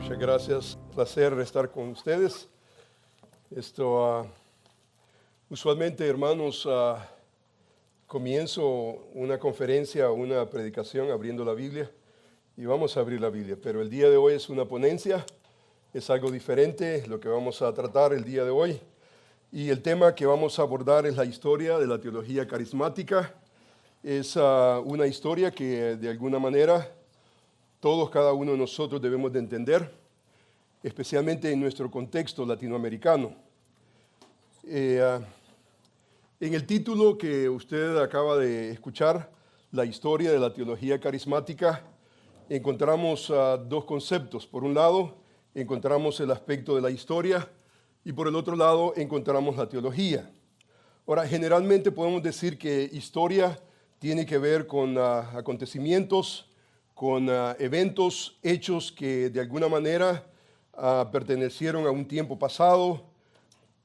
Muchas gracias. Placer estar con ustedes. Usualmente, hermanos, comienzo una conferencia o una predicación abriendo la Biblia y vamos a abrir la Biblia. Pero el día de hoy es una ponencia, es algo diferente lo que vamos a tratar el día de hoy. Y el tema que vamos a abordar es la historia de la teología carismática. Es una historia que de alguna manera todos, cada uno de nosotros debemos de entender, especialmente en nuestro contexto latinoamericano. En el título que usted acaba de escuchar, la historia de la teología carismática, encontramos dos conceptos. Por un lado, encontramos el aspecto de la historia y por el otro lado, encontramos la teología. Ahora, generalmente podemos decir que historia tiene que ver con acontecimientos, con eventos, hechos que de alguna manera pertenecieron a un tiempo pasado,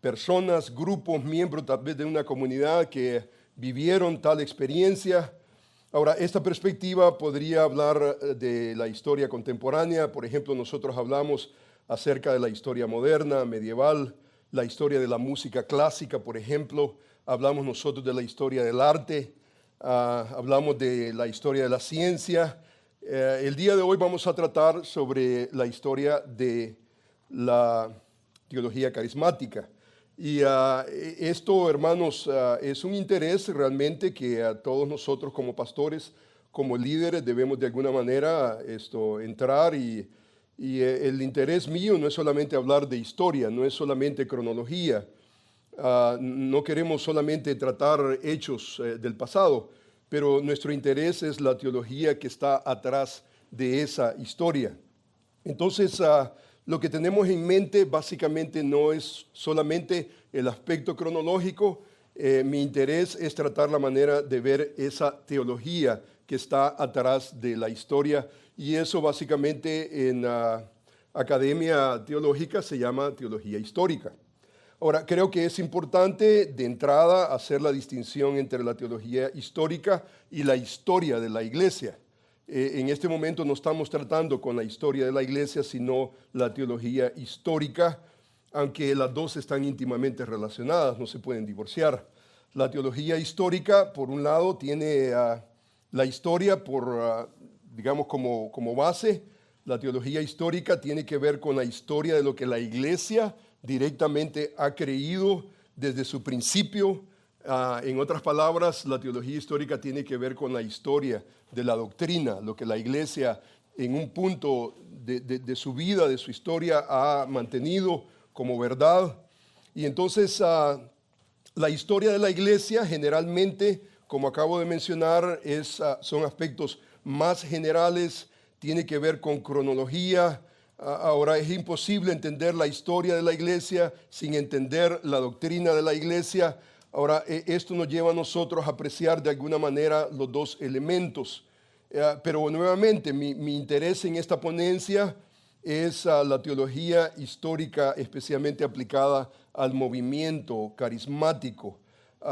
personas, grupos, miembros tal vez de una comunidad que vivieron tal experiencia. Ahora, esta perspectiva podría hablar de la historia contemporánea. Por ejemplo, nosotros hablamos acerca de la historia moderna, medieval, la historia de la música clásica, por ejemplo. Hablamos nosotros de la historia del arte, hablamos de la historia de la ciencia. El día de hoy vamos a tratar sobre la historia de la teología carismática. Y esto, hermanos, es un interés realmente que a todos nosotros como pastores, como líderes, debemos de alguna manera entrar y el interés mío no es solamente hablar de historia, no es solamente cronología. No queremos solamente tratar hechos del pasado, pero nuestro interés es la teología que está atrás de esa historia. Entonces, lo que tenemos en mente básicamente no es solamente el aspecto cronológico. Mi interés es tratar la manera de ver esa teología que está atrás de la historia, y eso básicamente en academia teológica se llama teología histórica. Ahora, creo que es importante de entrada hacer la distinción entre la teología histórica y la historia de la iglesia. En este momento no estamos tratando con la historia de la iglesia, sino la teología histórica, aunque las dos están íntimamente relacionadas, no se pueden divorciar. La teología histórica, por un lado, tiene la historia digamos, como base. La teología histórica tiene que ver con la historia de lo que la iglesia directamente ha creído desde su principio. En otras palabras, la teología histórica tiene que ver con la historia de la doctrina, lo que la iglesia en un punto de su vida, de su historia, ha mantenido como verdad. Y entonces la historia de la iglesia generalmente, como acabo de mencionar, son aspectos más generales, tiene que ver con cronología. Ahora, es imposible entender la historia de la iglesia sin entender la doctrina de la iglesia. Ahora, esto nos lleva a nosotros a apreciar de alguna manera los dos elementos. Pero nuevamente, mi interés en esta ponencia es la teología histórica, especialmente aplicada al movimiento carismático.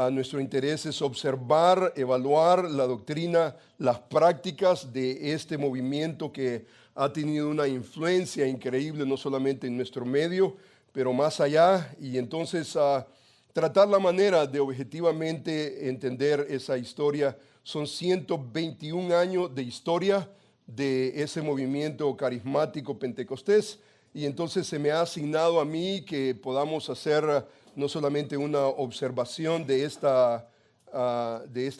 Nuestro interés es observar, evaluar la doctrina, las prácticas de este movimiento que ha tenido una influencia increíble no solamente en nuestro medio, pero más allá. Y entonces tratar la manera de objetivamente entender esa historia. Son 121 años de historia de ese movimiento carismático pentecostés. Y entonces se me ha asignado a mí que podamos hacer no solamente una observación de esta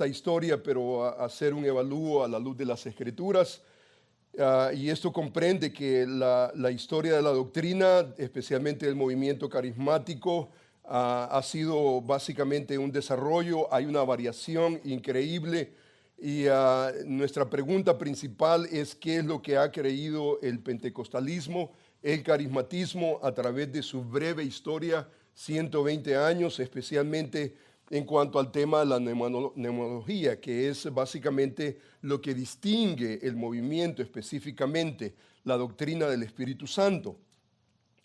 historia, pero hacer un evalúo a la luz de las Escrituras. Y esto comprende que la historia de la doctrina, especialmente del movimiento carismático, ha sido básicamente un desarrollo. Hay una variación increíble. Y nuestra pregunta principal es qué es lo que ha creído el pentecostalismo, el carismatismo a través de su breve historia, 120 años, especialmente en cuanto al tema de la pneumatología, que es básicamente lo que distingue el movimiento, específicamente la doctrina del Espíritu Santo.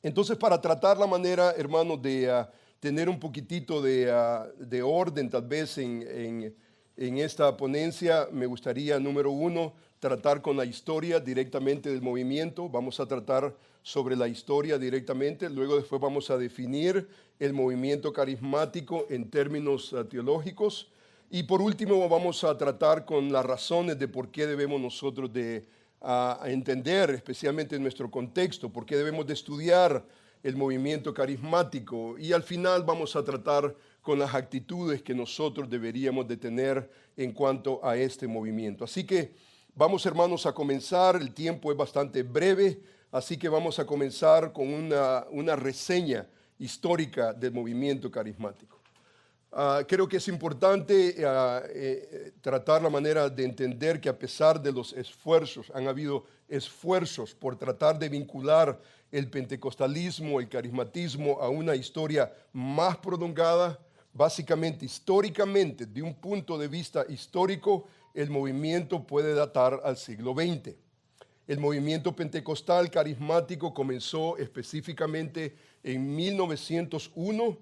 Entonces, para tratar la manera, hermanos, de tener un poquitito de orden tal vez en esta ponencia, me gustaría, número uno, tratar con la historia directamente del movimiento, vamos a tratar sobre la historia directamente, luego después vamos a definir el movimiento carismático en términos teológicos y por último vamos a tratar con las razones de por qué debemos nosotros de entender, especialmente en nuestro contexto, por qué debemos de estudiar el movimiento carismático y al final vamos a tratar con las actitudes que nosotros deberíamos de tener en cuanto a este movimiento. Así que vamos, hermanos, a comenzar. El tiempo es bastante breve, así que vamos a comenzar con una reseña histórica del movimiento carismático. Creo que es importante tratar la manera de entender que a pesar de los esfuerzos, han habido esfuerzos por tratar de vincular el pentecostalismo, el carismatismo a una historia más prolongada. Básicamente, históricamente, de un punto de vista histórico, el movimiento puede datar al siglo XX. El movimiento pentecostal carismático comenzó específicamente en 1901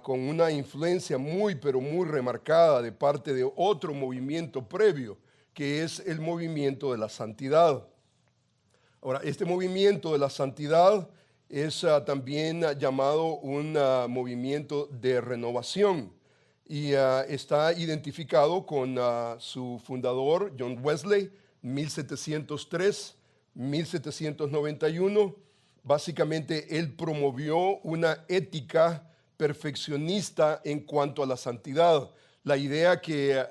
con una influencia pero muy remarcada de parte de otro movimiento previo, que es el movimiento de la santidad. Ahora, este movimiento de la santidad es también llamado un movimiento de renovación y está identificado con su fundador, John Wesley, 1703-1791. Básicamente, él promovió una ética perfeccionista en cuanto a la santidad. La idea que a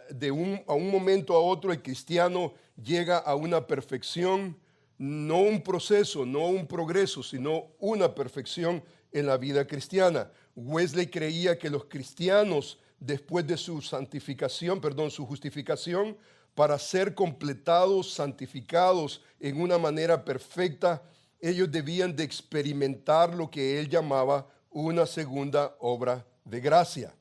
un momento a otro el cristiano llega a una perfección, no un proceso, no un progreso, sino una perfección en la vida cristiana. Wesley creía que los cristianos, después de su su justificación, para ser completados, santificados en una manera perfecta, ellos debían de experimentar lo que él llamaba una segunda obra de gracia.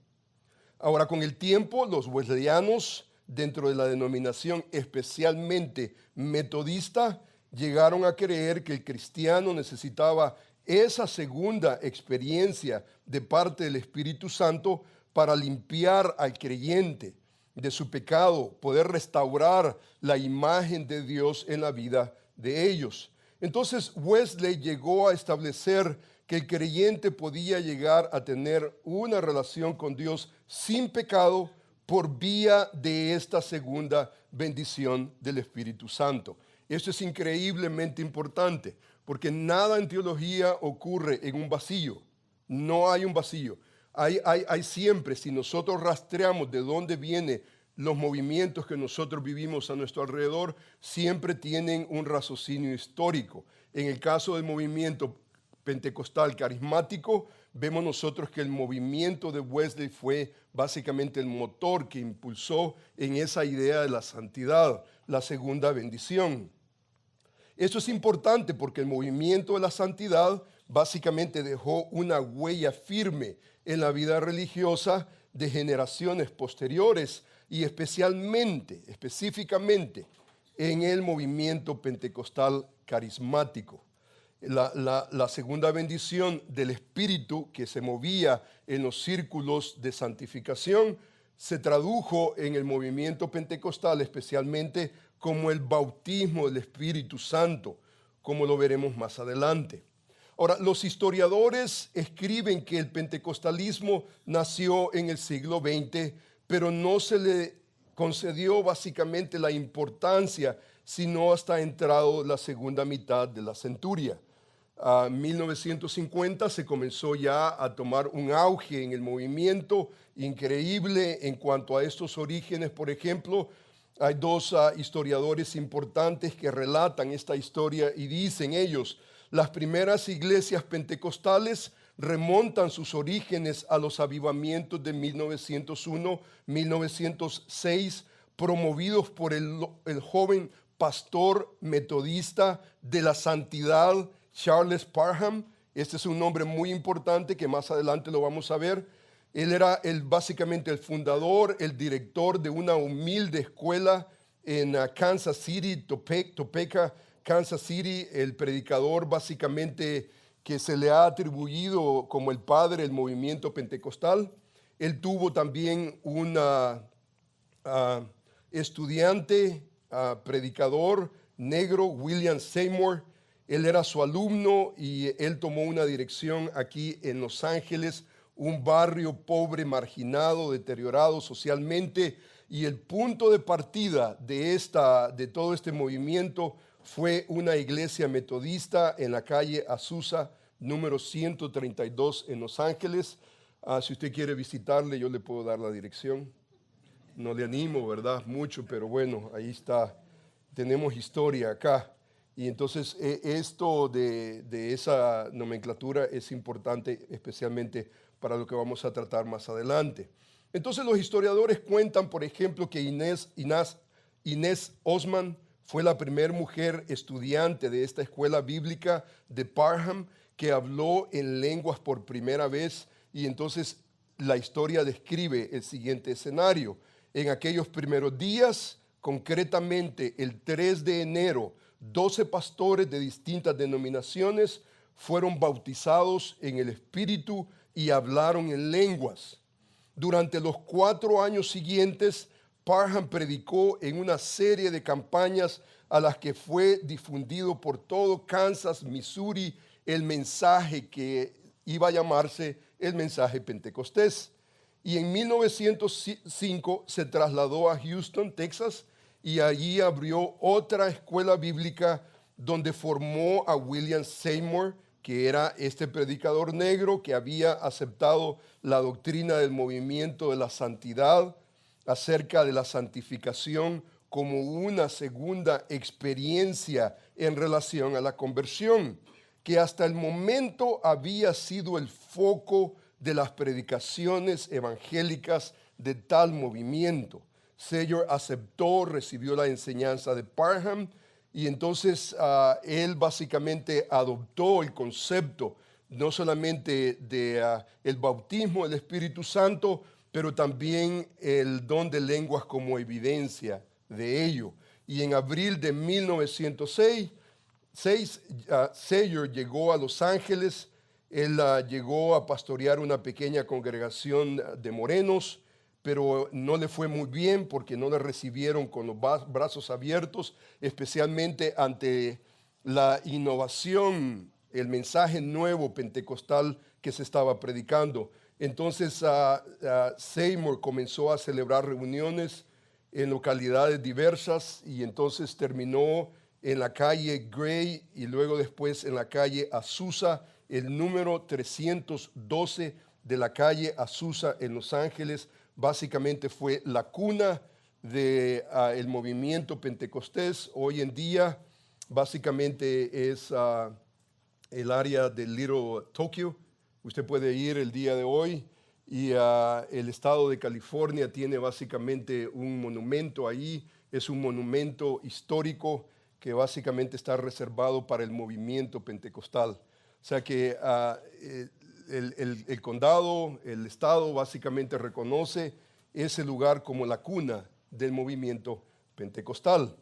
Ahora, con el tiempo, los wesleyanos, dentro de la denominación especialmente metodista, llegaron a creer que el cristiano necesitaba esa segunda experiencia de parte del Espíritu Santo para limpiar al creyente de su pecado, poder restaurar la imagen de Dios en la vida de ellos. Entonces Wesley llegó a establecer que el creyente podía llegar a tener una relación con Dios sin pecado por vía de esta segunda bendición del Espíritu Santo. Esto es increíblemente importante, porque nada en teología ocurre en un vacío. No hay un vacío. Hay siempre, si nosotros rastreamos de dónde vienen los movimientos que nosotros vivimos a nuestro alrededor, siempre tienen un raciocinio histórico. En el caso del movimiento pentecostal carismático, vemos nosotros que el movimiento de Wesley fue básicamente el motor que impulsó en esa idea de la santidad, la segunda bendición. Esto es importante porque el movimiento de la santidad básicamente dejó una huella firme en la vida religiosa de generaciones posteriores y específicamente en el movimiento pentecostal carismático. La segunda bendición del Espíritu que se movía en los círculos de santificación se tradujo en el movimiento pentecostal especialmente como el bautismo del Espíritu Santo, como lo veremos más adelante. Ahora, los historiadores escriben que el pentecostalismo nació en el siglo XX, pero no se le concedió básicamente la importancia sino hasta entrado la segunda mitad de la centuria. 1950 se comenzó ya a tomar un auge en el movimiento increíble en cuanto a estos orígenes. Por ejemplo, hay dos historiadores importantes que relatan esta historia y dicen ellos: las primeras iglesias pentecostales remontan sus orígenes a los avivamientos de 1901-1906, promovidos por el joven pastor metodista de la santidad, Charles Parham. Este es un nombre muy importante que más adelante lo vamos a ver. Él era básicamente el fundador, el director de una humilde escuela en Kansas City, Topeka, Kansas City, el predicador básicamente que se le ha atribuido como el padre del movimiento pentecostal. Él tuvo también una estudiante predicador negro, William Seymour. Él era su alumno y él tomó una dirección aquí en Los Ángeles, un barrio pobre, marginado, deteriorado socialmente. Y el punto de partida de todo este movimiento fue una iglesia metodista en la calle Azusa, número 132 en Los Ángeles. Si usted quiere visitarle, yo le puedo dar la dirección. No le animo, ¿verdad? Mucho, pero bueno, ahí está. Tenemos historia acá. Y entonces esto de esa nomenclatura es importante, especialmente para lo que vamos a tratar más adelante. Entonces los historiadores cuentan, por ejemplo, que Inés Osman fue la primera mujer estudiante de esta escuela bíblica de Parham que habló en lenguas por primera vez. Y entonces la historia describe el siguiente escenario. En aquellos primeros días, concretamente el 3 de enero, 12 pastores de distintas denominaciones fueron bautizados en el Espíritu y hablaron en lenguas. Durante los 4 años siguientes, Parham predicó en una serie de campañas a las que fue difundido por todo Kansas, Missouri, el mensaje que iba a llamarse el mensaje Pentecostés. Y en 1905 se trasladó a Houston, Texas, y allí abrió otra escuela bíblica donde formó a William Seymour, que era este predicador negro que había aceptado la doctrina del movimiento de la santidad, acerca de la santificación como una segunda experiencia en relación a la conversión, que hasta el momento había sido el foco de las predicaciones evangélicas de tal movimiento. Seymour aceptó, recibió la enseñanza de Parham y entonces él básicamente adoptó el concepto no solamente de el bautismo del Espíritu Santo, pero también el don de lenguas como evidencia de ello. Y en abril de 1906, Seymour llegó a Los Ángeles. Él llegó a pastorear una pequeña congregación de morenos, pero no le fue muy bien porque no le recibieron con los brazos abiertos, especialmente ante la innovación, el mensaje nuevo pentecostal que se estaba predicando. Entonces Seymour comenzó a celebrar reuniones en localidades diversas y entonces terminó en la calle Gray y luego después en la calle Azusa, el número 312 de la calle Azusa en Los Ángeles. Básicamente fue la cuna del movimiento pentecostés. Hoy en día básicamente es el área de Little Tokyo. Usted puede ir el día de hoy y el estado de California tiene básicamente un monumento ahí. Es un monumento histórico que básicamente está reservado para el movimiento pentecostal. O sea que el condado, el estado básicamente reconoce ese lugar como la cuna del movimiento pentecostal.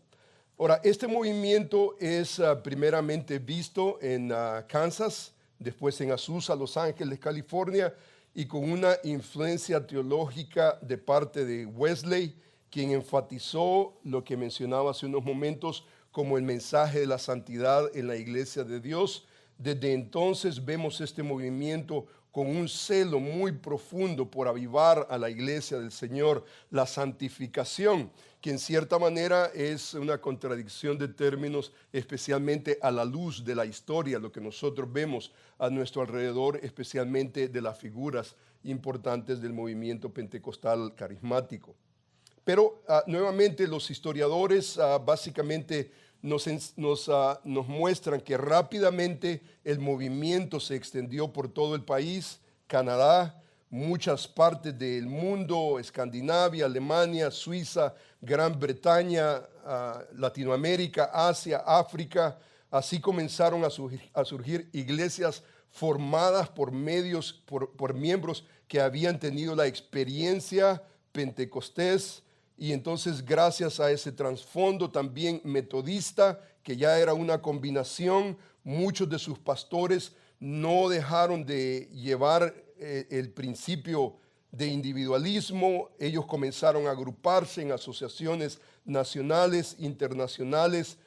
Ahora, este movimiento es primeramente visto en Kansas, después en Azusa, Los Ángeles, California, y con una influencia teológica de parte de Wesley, quien enfatizó lo que mencionaba hace unos momentos como el mensaje de la santidad en la iglesia de Dios. Desde entonces vemos este movimiento con un celo muy profundo por avivar a la iglesia del Señor, la santificación, que en cierta manera es una contradicción de términos, especialmente a la luz de la historia, lo que nosotros vemos a nuestro alrededor, especialmente de las figuras importantes del movimiento pentecostal carismático. Pero nuevamente los historiadores básicamente nos muestran que rápidamente el movimiento se extendió por todo el país, Canadá, muchas partes del mundo, Escandinavia, Alemania, Suiza, Gran Bretaña, Latinoamérica, Asia, África. Así comenzaron a surgir iglesias formadas por miembros que habían tenido la experiencia pentecostés. Y entonces gracias a ese trasfondo también metodista, que ya era una combinación, muchos de sus pastores no dejaron de llevar el principio de individualismo. Ellos comenzaron a agruparse en asociaciones nacionales, internacionales,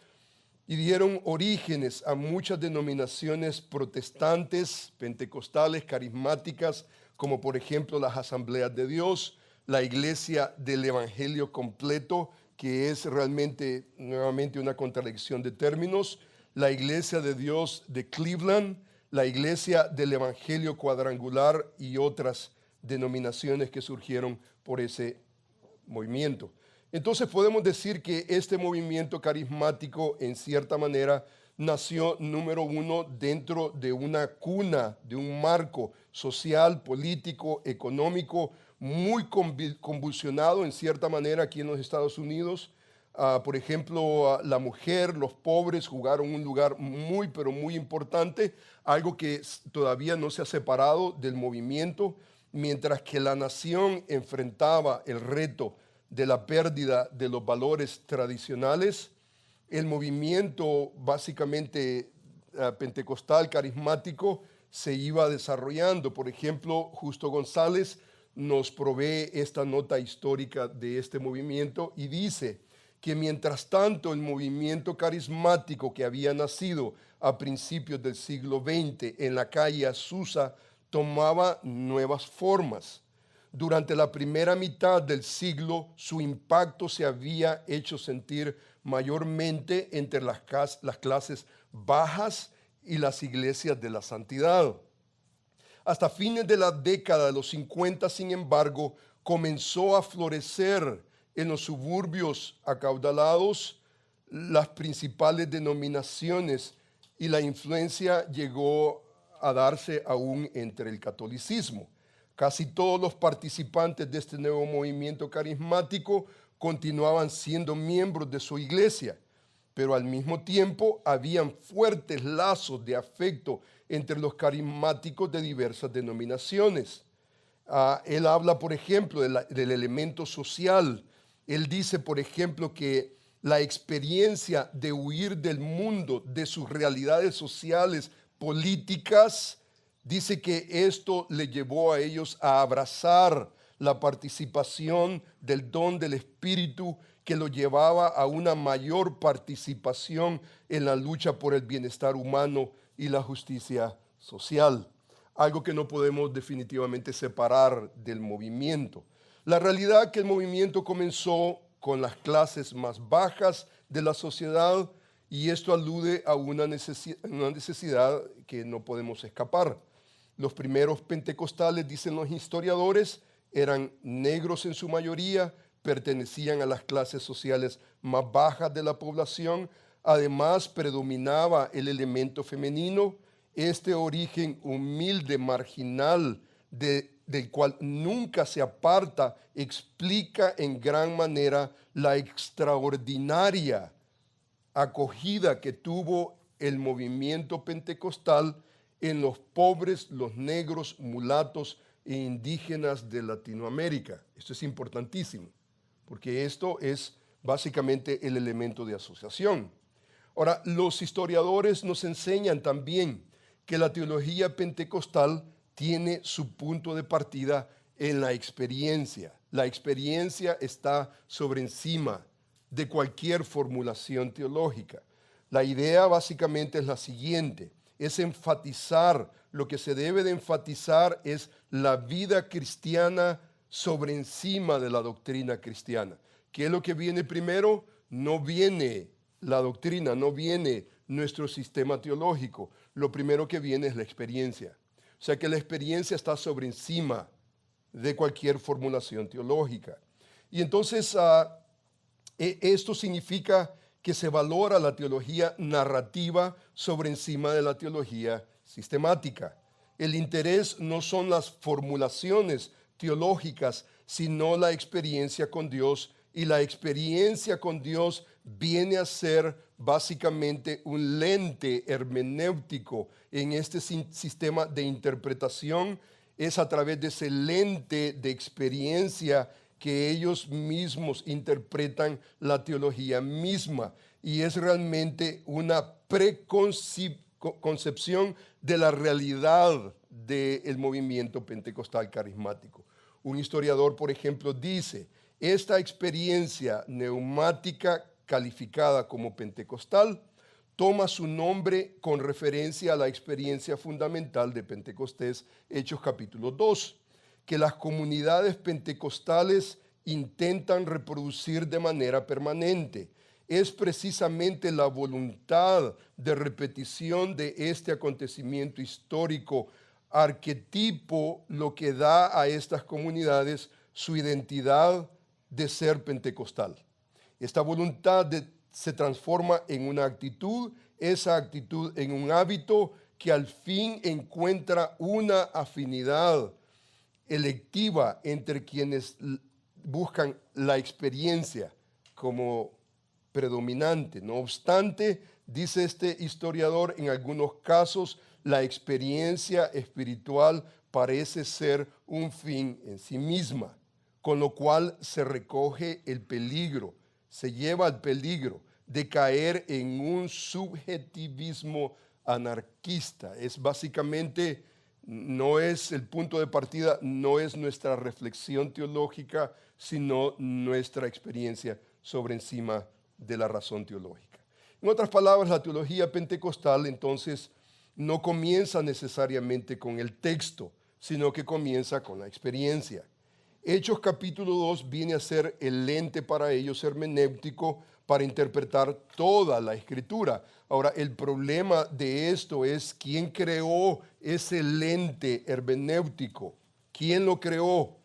y dieron orígenes a muchas denominaciones protestantes, pentecostales, carismáticas, como por ejemplo las Asambleas de Dios, la Iglesia del Evangelio Completo, que es realmente nuevamente una contradicción de términos, la Iglesia de Dios de Cleveland, la Iglesia del Evangelio Cuadrangular y otras denominaciones que surgieron por ese movimiento. Entonces podemos decir que este movimiento carismático en cierta manera nació, número uno, dentro de una cuna, de un marco social, político, económico, muy convulsionado en cierta manera aquí en los Estados Unidos. Por ejemplo, la mujer, los pobres jugaron un lugar muy, pero muy importante, algo que todavía no se ha separado del movimiento, mientras que la nación enfrentaba el reto de la pérdida de los valores tradicionales. El movimiento básicamente pentecostal, carismático, se iba desarrollando. Por ejemplo, Justo González nos provee esta nota histórica de este movimiento y dice que mientras tanto el movimiento carismático que había nacido a principios del siglo XX en la calle Azusa tomaba nuevas formas. Durante la primera mitad del siglo, su impacto se había hecho sentir mayormente entre las clases bajas y las iglesias de la santidad. Hasta fines de la década de los 50, sin embargo, comenzó a florecer en los suburbios acaudalados las principales denominaciones y la influencia llegó a darse aún entre el catolicismo. Casi todos los participantes de este nuevo movimiento carismático continuaban siendo miembros de su iglesia, pero al mismo tiempo habían fuertes lazos de afecto entre los carismáticos de diversas denominaciones. Él habla, por ejemplo, del elemento social. Él dice, por ejemplo, que la experiencia de huir del mundo, de sus realidades sociales, políticas, dice que esto le llevó a ellos a abrazar la participación del don del Espíritu que lo llevaba a una mayor participación en la lucha por el bienestar humano y la justicia social. Algo que no podemos definitivamente separar del movimiento. La realidad es que el movimiento comenzó con las clases más bajas de la sociedad y esto alude a una necesidad que no podemos escapar. Los primeros pentecostales, dicen los historiadores, eran negros en su mayoría, pertenecían a las clases sociales más bajas de la población. Además, predominaba el elemento femenino. Este origen humilde, marginal, del cual nunca se aparta, explica en gran manera la extraordinaria acogida que tuvo el movimiento pentecostal en los pobres, los negros, mulatos e indígenas de Latinoamérica. Esto es importantísimo, porque esto es básicamente el elemento de asociación. Ahora, los historiadores nos enseñan también que la teología pentecostal tiene su punto de partida en la experiencia. La experiencia está sobre encima de cualquier formulación teológica. La idea básicamente es la siguiente: es enfatizar, lo que se debe de enfatizar es la vida cristiana sobre encima de la doctrina cristiana. ¿Qué es lo que viene primero? No viene la doctrina, no viene nuestro sistema teológico. Lo primero que viene es la experiencia. O sea que la experiencia está sobre encima de cualquier formulación teológica. Y entonces esto significa que se valora la teología narrativa sobre encima de la teología sistemática. El interés no son las formulaciones teológicas, sino la experiencia con Dios, y la experiencia con Dios viene a ser básicamente un lente hermenéutico en este sistema de interpretación. Es a través de ese lente de experiencia que ellos mismos interpretan la teología misma, y es realmente una preconcepción de la realidad del movimiento pentecostal carismático. Un historiador, por ejemplo, dice, esta experiencia neumática calificada como pentecostal toma su nombre con referencia a la experiencia fundamental de Pentecostés, Hechos capítulo 2, que las comunidades pentecostales intentan reproducir de manera permanente. Es precisamente la voluntad de repetición de este acontecimiento histórico arquetipo lo que da a estas comunidades su identidad de ser pentecostal. Esta voluntad se transforma en una actitud, esa actitud en un hábito que al fin encuentra una afinidad electiva entre quienes buscan la experiencia como predominante. No obstante, dice este historiador, en algunos casos la experiencia espiritual parece ser un fin en sí misma, con lo cual se recoge el peligro, se lleva al peligro de caer en un subjetivismo anarquista. Es básicamente, no es el punto de partida, no es nuestra reflexión teológica, sino nuestra experiencia sobre encima de la razón teológica. En otras palabras, la teología pentecostal entonces no comienza necesariamente con el texto, sino que comienza con la experiencia. Hechos capítulo 2 viene a ser el lente para ellos hermenéutico para interpretar toda la escritura. Ahora, el problema de esto es quién creó ese lente hermenéutico. ¿Quién lo creó?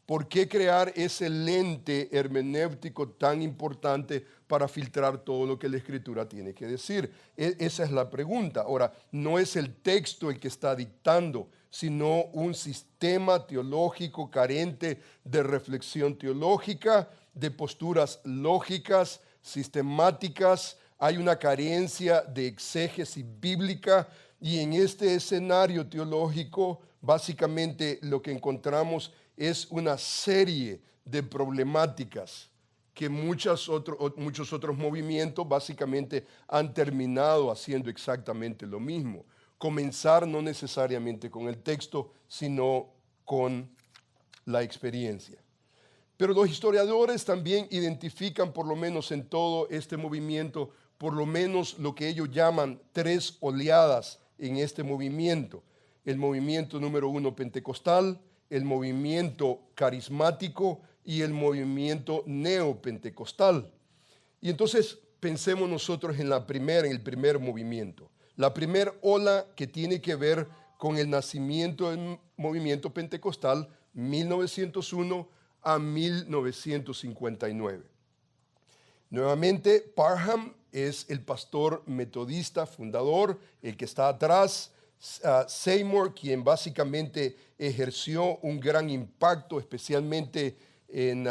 ¿Por qué crear ese lente hermenéutico tan importante para filtrar todo lo que la Escritura tiene que decir? Esa es la pregunta. Ahora, no es el texto el que está dictando, sino un sistema teológico carente de reflexión teológica, de posturas lógicas, sistemáticas. Hay una carencia de exégesis bíblica y en este escenario teológico, básicamente lo que encontramos es una serie de problemáticas que muchos otros movimientos básicamente han terminado haciendo exactamente lo mismo. Comenzar no necesariamente con el texto, sino con la experiencia. Pero los historiadores también identifican, por lo menos en todo este movimiento, por lo menos lo que ellos llaman tres oleadas en este movimiento. El movimiento número 1 pentecostal, el movimiento carismático y el movimiento neopentecostal. Y entonces pensemos nosotros en el primer movimiento. La primera ola que tiene que ver con el nacimiento del movimiento pentecostal 1901 a 1959. Nuevamente, Parham es el pastor metodista fundador, el que está atrás. Seymour, quien básicamente ejerció un gran impacto, especialmente en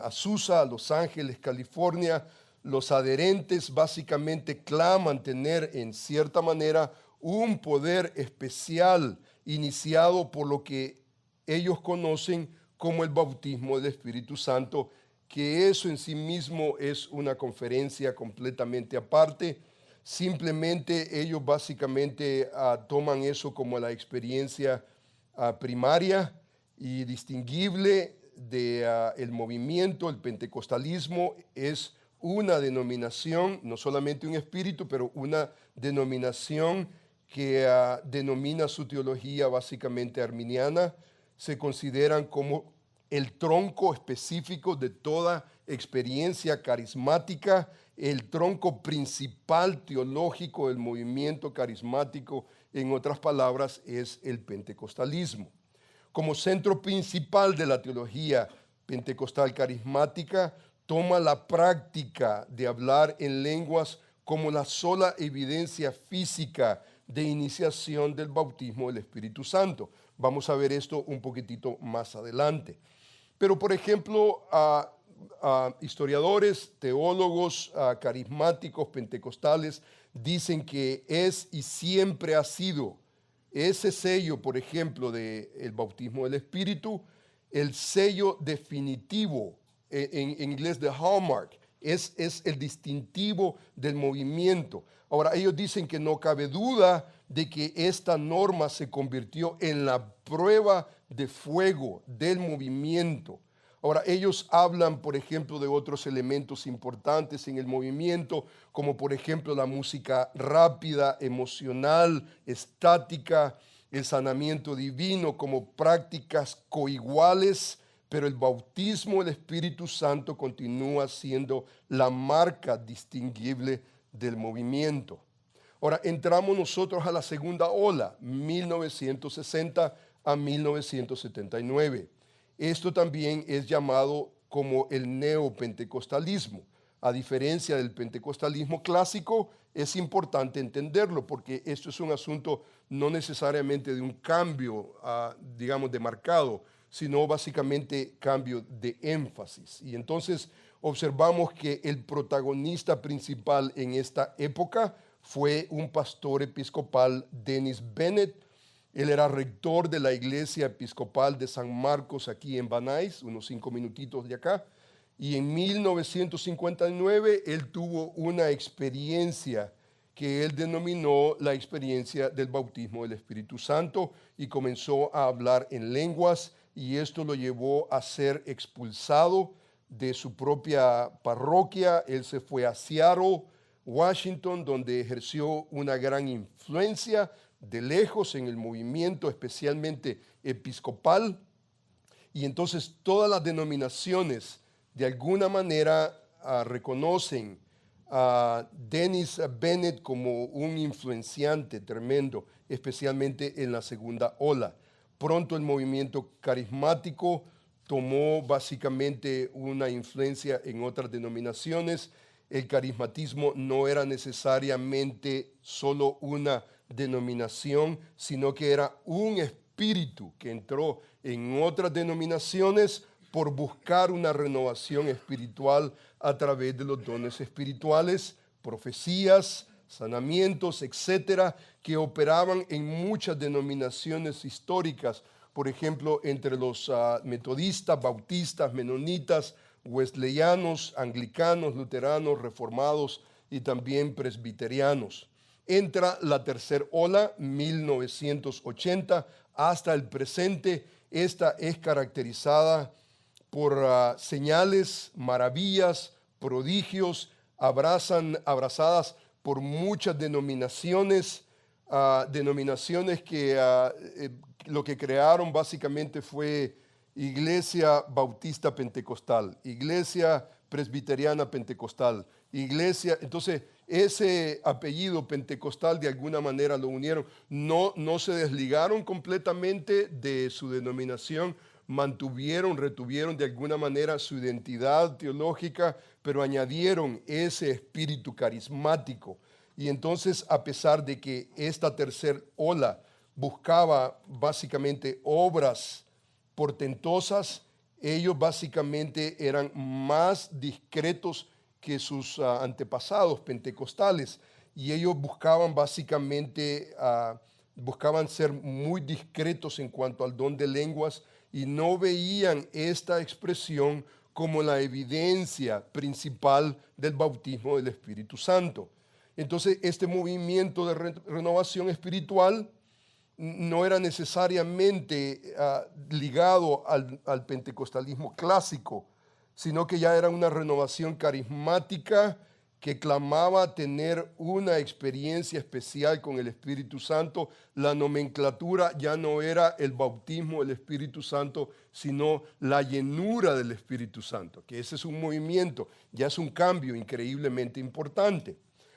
Azusa, Los Ángeles, California. Los adherentes básicamente claman tener en cierta manera un poder especial iniciado por lo que ellos conocen como el bautismo del Espíritu Santo, que eso en sí mismo es una conferencia completamente aparte. Simplemente ellos básicamente toman eso como la experiencia primaria y distinguible del movimiento. El pentecostalismo es una denominación, no solamente un espíritu, pero una denominación que denomina su teología básicamente arminiana. Se consideran como el tronco específico de toda experiencia carismática, el tronco principal teológico del movimiento carismático, en otras palabras, es el pentecostalismo. Como centro principal de la teología pentecostal carismática, toma la práctica de hablar en lenguas como la sola evidencia física de iniciación del bautismo del Espíritu Santo. Vamos a ver esto un poquitito más adelante. Pero, por ejemplo, historiadores, teólogos carismáticos, pentecostales, dicen que es y siempre ha sido ese sello, por ejemplo, del bautismo del Espíritu, el sello definitivo, en inglés de hallmark, es el distintivo del movimiento. Ahora, ellos dicen que no cabe duda de que esta norma se convirtió en la prueba de fuego, del movimiento. Ahora, ellos hablan, por ejemplo, de otros elementos importantes en el movimiento, como por ejemplo la música rápida, emocional, estática, el sanamiento divino como prácticas coiguales, pero el bautismo del Espíritu Santo continúa siendo la marca distinguible del movimiento. Ahora, entramos nosotros a la segunda ola, 1960 a 1979. Esto también es llamado como el neopentecostalismo. A diferencia del pentecostalismo clásico, es importante entenderlo porque esto es un asunto no necesariamente de un cambio, digamos, de marcado, sino básicamente cambio de énfasis. Y entonces observamos que el protagonista principal en esta época fue un pastor episcopal, Dennis Bennett. Él era rector de la iglesia episcopal de San Marcos aquí en Van Nuys, unos 5 minutitos de acá. Y en 1959 él tuvo una experiencia que él denominó la experiencia del bautismo del Espíritu Santo y comenzó a hablar en lenguas y esto lo llevó a ser expulsado de su propia parroquia. Él se fue a Seattle, Washington, donde ejerció una gran influencia de lejos en el movimiento, especialmente episcopal. Y entonces todas las denominaciones de alguna manera reconocen a Dennis Bennett como un influenciante tremendo, especialmente en la segunda ola. Pronto el movimiento carismático tomó básicamente una influencia en otras denominaciones. El carismatismo no era necesariamente solo una denominación, sino que era un espíritu que entró en otras denominaciones por buscar una renovación espiritual a través de los dones espirituales, profecías, sanamientos, etcétera, que operaban en muchas denominaciones históricas, por ejemplo, entre los metodistas, bautistas, menonitas, wesleyanos, anglicanos, luteranos, reformados y también presbiterianos. Entra la tercera ola, 1980, hasta el presente. Esta es caracterizada por señales, maravillas, prodigios, abrazadas por muchas denominaciones, denominaciones que lo que crearon básicamente fue Iglesia Bautista Pentecostal, Iglesia Presbiteriana Pentecostal, Iglesia. Entonces, ese apellido pentecostal de alguna manera lo unieron. No se desligaron completamente de su denominación, retuvieron de alguna manera su identidad teológica, pero añadieron ese espíritu carismático. Y entonces, a pesar de que esta tercera ola buscaba básicamente obras portentosas, ellos básicamente eran más discretos que sus antepasados pentecostales y ellos buscaban básicamente, buscaban ser muy discretos en cuanto al don de lenguas y no veían esta expresión como la evidencia principal del bautismo del Espíritu Santo. Entonces, este movimiento de renovación espiritual no era necesariamente ligado al pentecostalismo clásico, sino que ya era una renovación carismática que clamaba tener una experiencia especial con el Espíritu Santo. La nomenclatura ya no era el bautismo del Espíritu Santo, sino la llenura del Espíritu Santo, que ese es un movimiento, ya es un cambio increíblemente importante.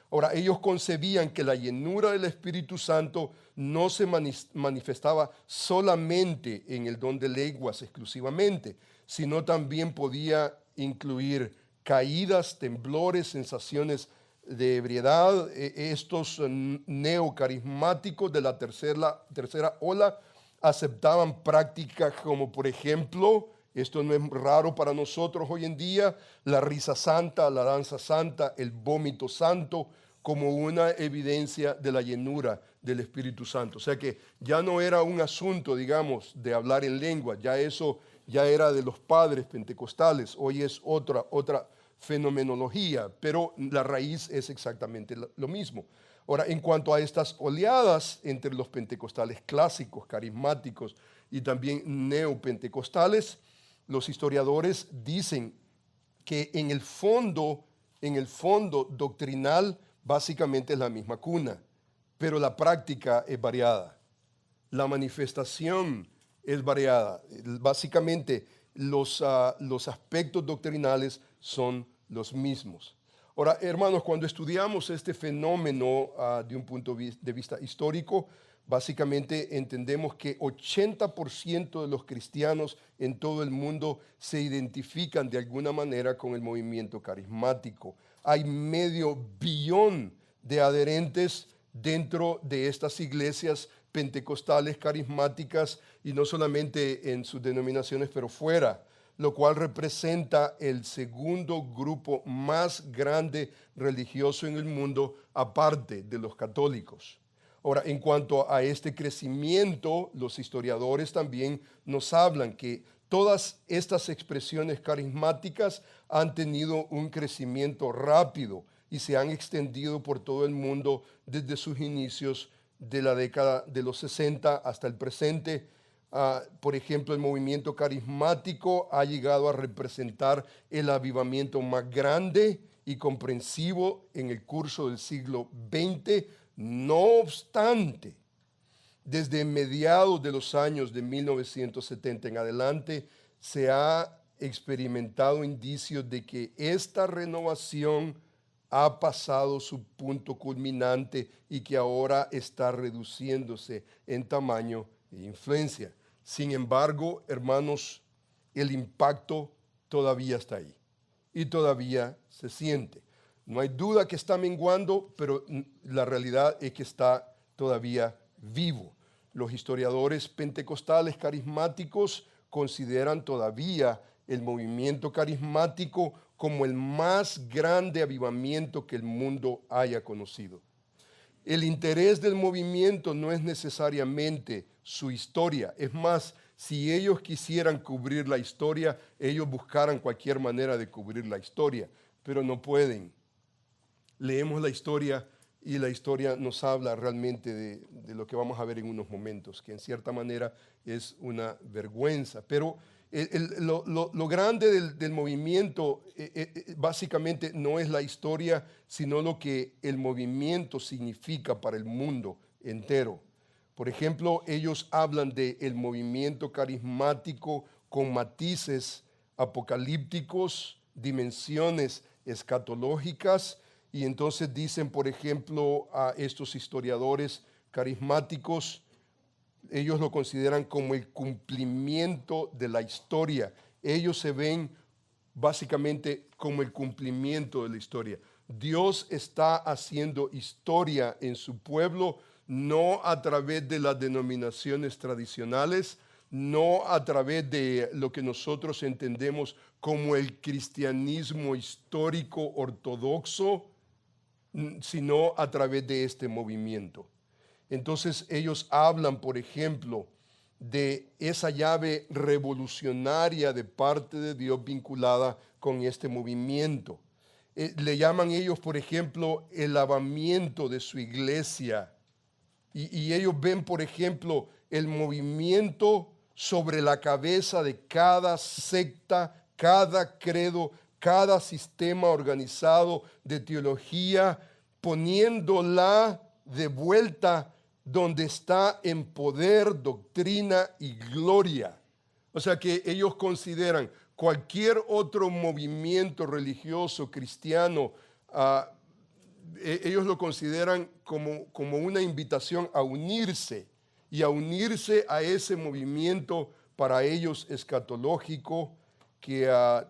Ahora, ellos concebían que la llenura del Espíritu Santo no se manifestaba solamente en el don de lenguas exclusivamente, sino también podía incluir caídas, temblores, sensaciones de ebriedad. Estos neocarismáticos de la tercera ola aceptaban prácticas como, por ejemplo, esto no es raro para nosotros hoy en día, la risa santa, la danza santa, el vómito santo, como una evidencia de la llenura del Espíritu Santo. O sea que ya no era un asunto, digamos, de hablar en lengua, ya eso ya era de los padres pentecostales, hoy es otra fenomenología, pero la raíz es exactamente lo mismo. Ahora, en cuanto a estas oleadas entre los pentecostales clásicos, carismáticos y también neopentecostales. Los historiadores dicen que en el fondo doctrinal básicamente es la misma cuna, pero la práctica es variada. La manifestación es variada. Básicamente los aspectos doctrinales son los mismos. Ahora, hermanos, cuando estudiamos este fenómeno de un punto de vista histórico, básicamente entendemos que 80% de los cristianos en todo el mundo se identifican de alguna manera con el movimiento carismático. Hay 500,000,000 de adherentes dentro de estas iglesias pentecostales carismáticas, y no solamente en sus denominaciones, pero fuera, lo cual representa el segundo grupo más grande religioso en el mundo, aparte de los católicos. Ahora, en cuanto a este crecimiento, los historiadores también nos hablan que todas estas expresiones carismáticas han tenido un crecimiento rápido y se han extendido por todo el mundo desde sus inicios de la década de los 60 hasta el presente. Por ejemplo, el movimiento carismático ha llegado a representar el avivamiento más grande y comprensivo en el curso del siglo XX. No obstante, desde mediados de los años de 1970 en adelante, se ha experimentado indicios de que esta renovación ha pasado su punto culminante y que ahora está reduciéndose en tamaño e influencia. Sin embargo, hermanos, el impacto todavía está ahí y todavía se siente. No hay duda que está menguando, pero la realidad es que está todavía vivo. Los historiadores pentecostales carismáticos consideran todavía el movimiento carismático como el más grande avivamiento que el mundo haya conocido. El interés del movimiento no es necesariamente su historia. Es más, si ellos quisieran cubrir la historia, ellos buscaran cualquier manera de cubrir la historia, pero no pueden. Leemos la historia y la historia nos habla realmente de lo que vamos a ver en unos momentos, que en cierta manera es una vergüenza. Pero lo grande del movimiento básicamente no es la historia, sino lo que el movimiento significa para el mundo entero. Por ejemplo, ellos hablan del movimiento carismático con matices apocalípticos, dimensiones escatológicas, y entonces dicen, por ejemplo, a estos historiadores carismáticos, ellos lo consideran como el cumplimiento de la historia. Ellos se ven básicamente como el cumplimiento de la historia. Dios está haciendo historia en su pueblo, no a través de las denominaciones tradicionales, no a través de lo que nosotros entendemos como el cristianismo histórico ortodoxo, sino a través de este movimiento. Entonces ellos hablan, por ejemplo, de esa llave revolucionaria de parte de Dios vinculada con este movimiento. Le llaman ellos, por ejemplo, el lavamiento de su iglesia. Y ellos ven, por ejemplo, el movimiento sobre la cabeza de cada secta, cada credo, cada sistema organizado de teología, poniéndola de vuelta donde está en poder, doctrina y gloria. O sea que ellos consideran cualquier otro movimiento religioso cristiano, ellos lo consideran como una invitación a unirse, y a unirse a ese movimiento para ellos escatológico que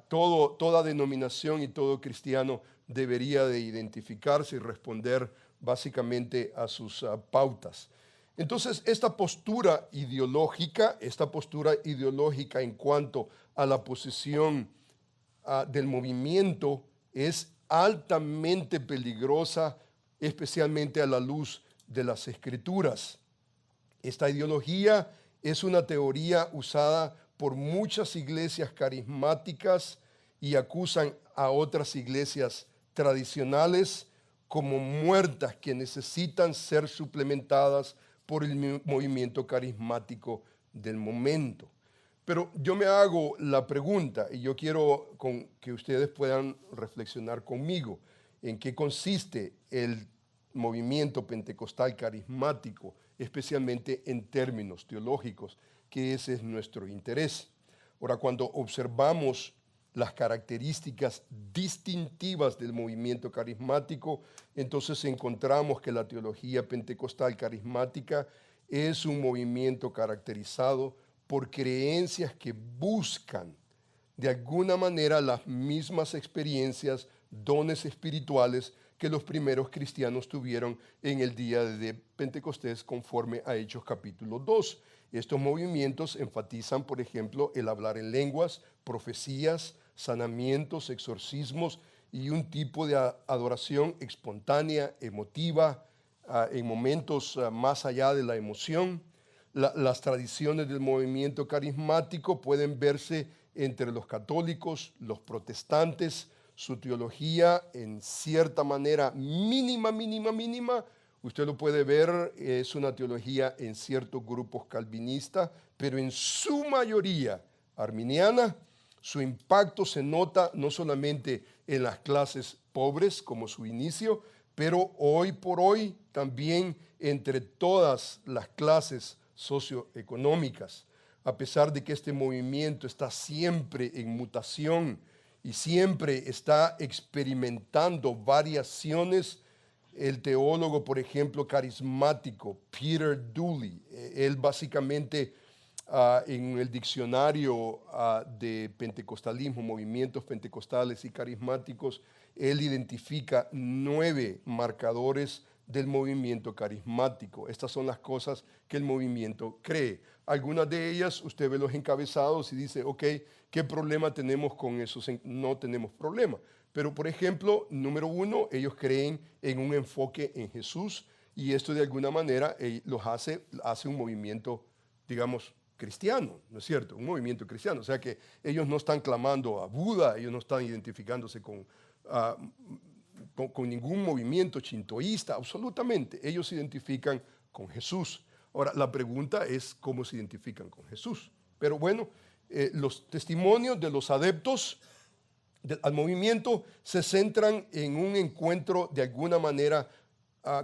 toda denominación y todo cristiano debería de identificarse y responder básicamente a sus pautas. Entonces, esta postura ideológica en cuanto a la posición del movimiento es altamente peligrosa, especialmente a la luz de las Escrituras. Esta ideología es una teoría usada por muchas iglesias carismáticas y acusan a otras iglesias tradicionales como muertas que necesitan ser suplementadas por el movimiento carismático del momento. Pero yo me hago la pregunta y yo quiero que ustedes puedan reflexionar conmigo en qué consiste el movimiento pentecostal carismático, especialmente en términos teológicos, que ese es nuestro interés. Ahora, cuando observamos las características distintivas del movimiento carismático, entonces encontramos que la teología pentecostal carismática es un movimiento caracterizado por creencias que buscan de alguna manera las mismas experiencias, dones espirituales que los primeros cristianos tuvieron en el día de Pentecostés conforme a Hechos capítulo 2. Estos movimientos enfatizan, por ejemplo, el hablar en lenguas, profecías, sanamientos, exorcismos y un tipo de adoración espontánea, emotiva, en momentos más allá de la emoción. Las tradiciones del movimiento carismático pueden verse entre los católicos, los protestantes. Su teología, en cierta manera mínima, usted lo puede ver, es una teología en ciertos grupos calvinistas, pero en su mayoría arminiana. Su impacto se nota no solamente en las clases pobres como su inicio, pero hoy por hoy también entre todas las clases socioeconómicas. A pesar de que este movimiento está siempre en mutación y siempre está experimentando variaciones, el teólogo, por ejemplo, carismático Peter Dooley, él básicamente en el diccionario de pentecostalismo, movimientos pentecostales y carismáticos, él identifica 9 marcadores del movimiento carismático. Estas son las cosas que el movimiento cree. Algunas de ellas, usted ve los encabezados y dice, ok, ¿qué problema tenemos con eso? No tenemos problema. Pero, por ejemplo, número 1, ellos creen en un enfoque en Jesús y esto de alguna manera los hace un movimiento, digamos, cristiano, ¿no es cierto? Un movimiento cristiano. O sea que ellos no están clamando a Buda, ellos no están identificándose con ningún movimiento shintoísta, absolutamente. Ellos se identifican con Jesús. Ahora, la pregunta es cómo se identifican con Jesús. Pero bueno, los testimonios de los adeptos al movimiento se centran en un encuentro de alguna manera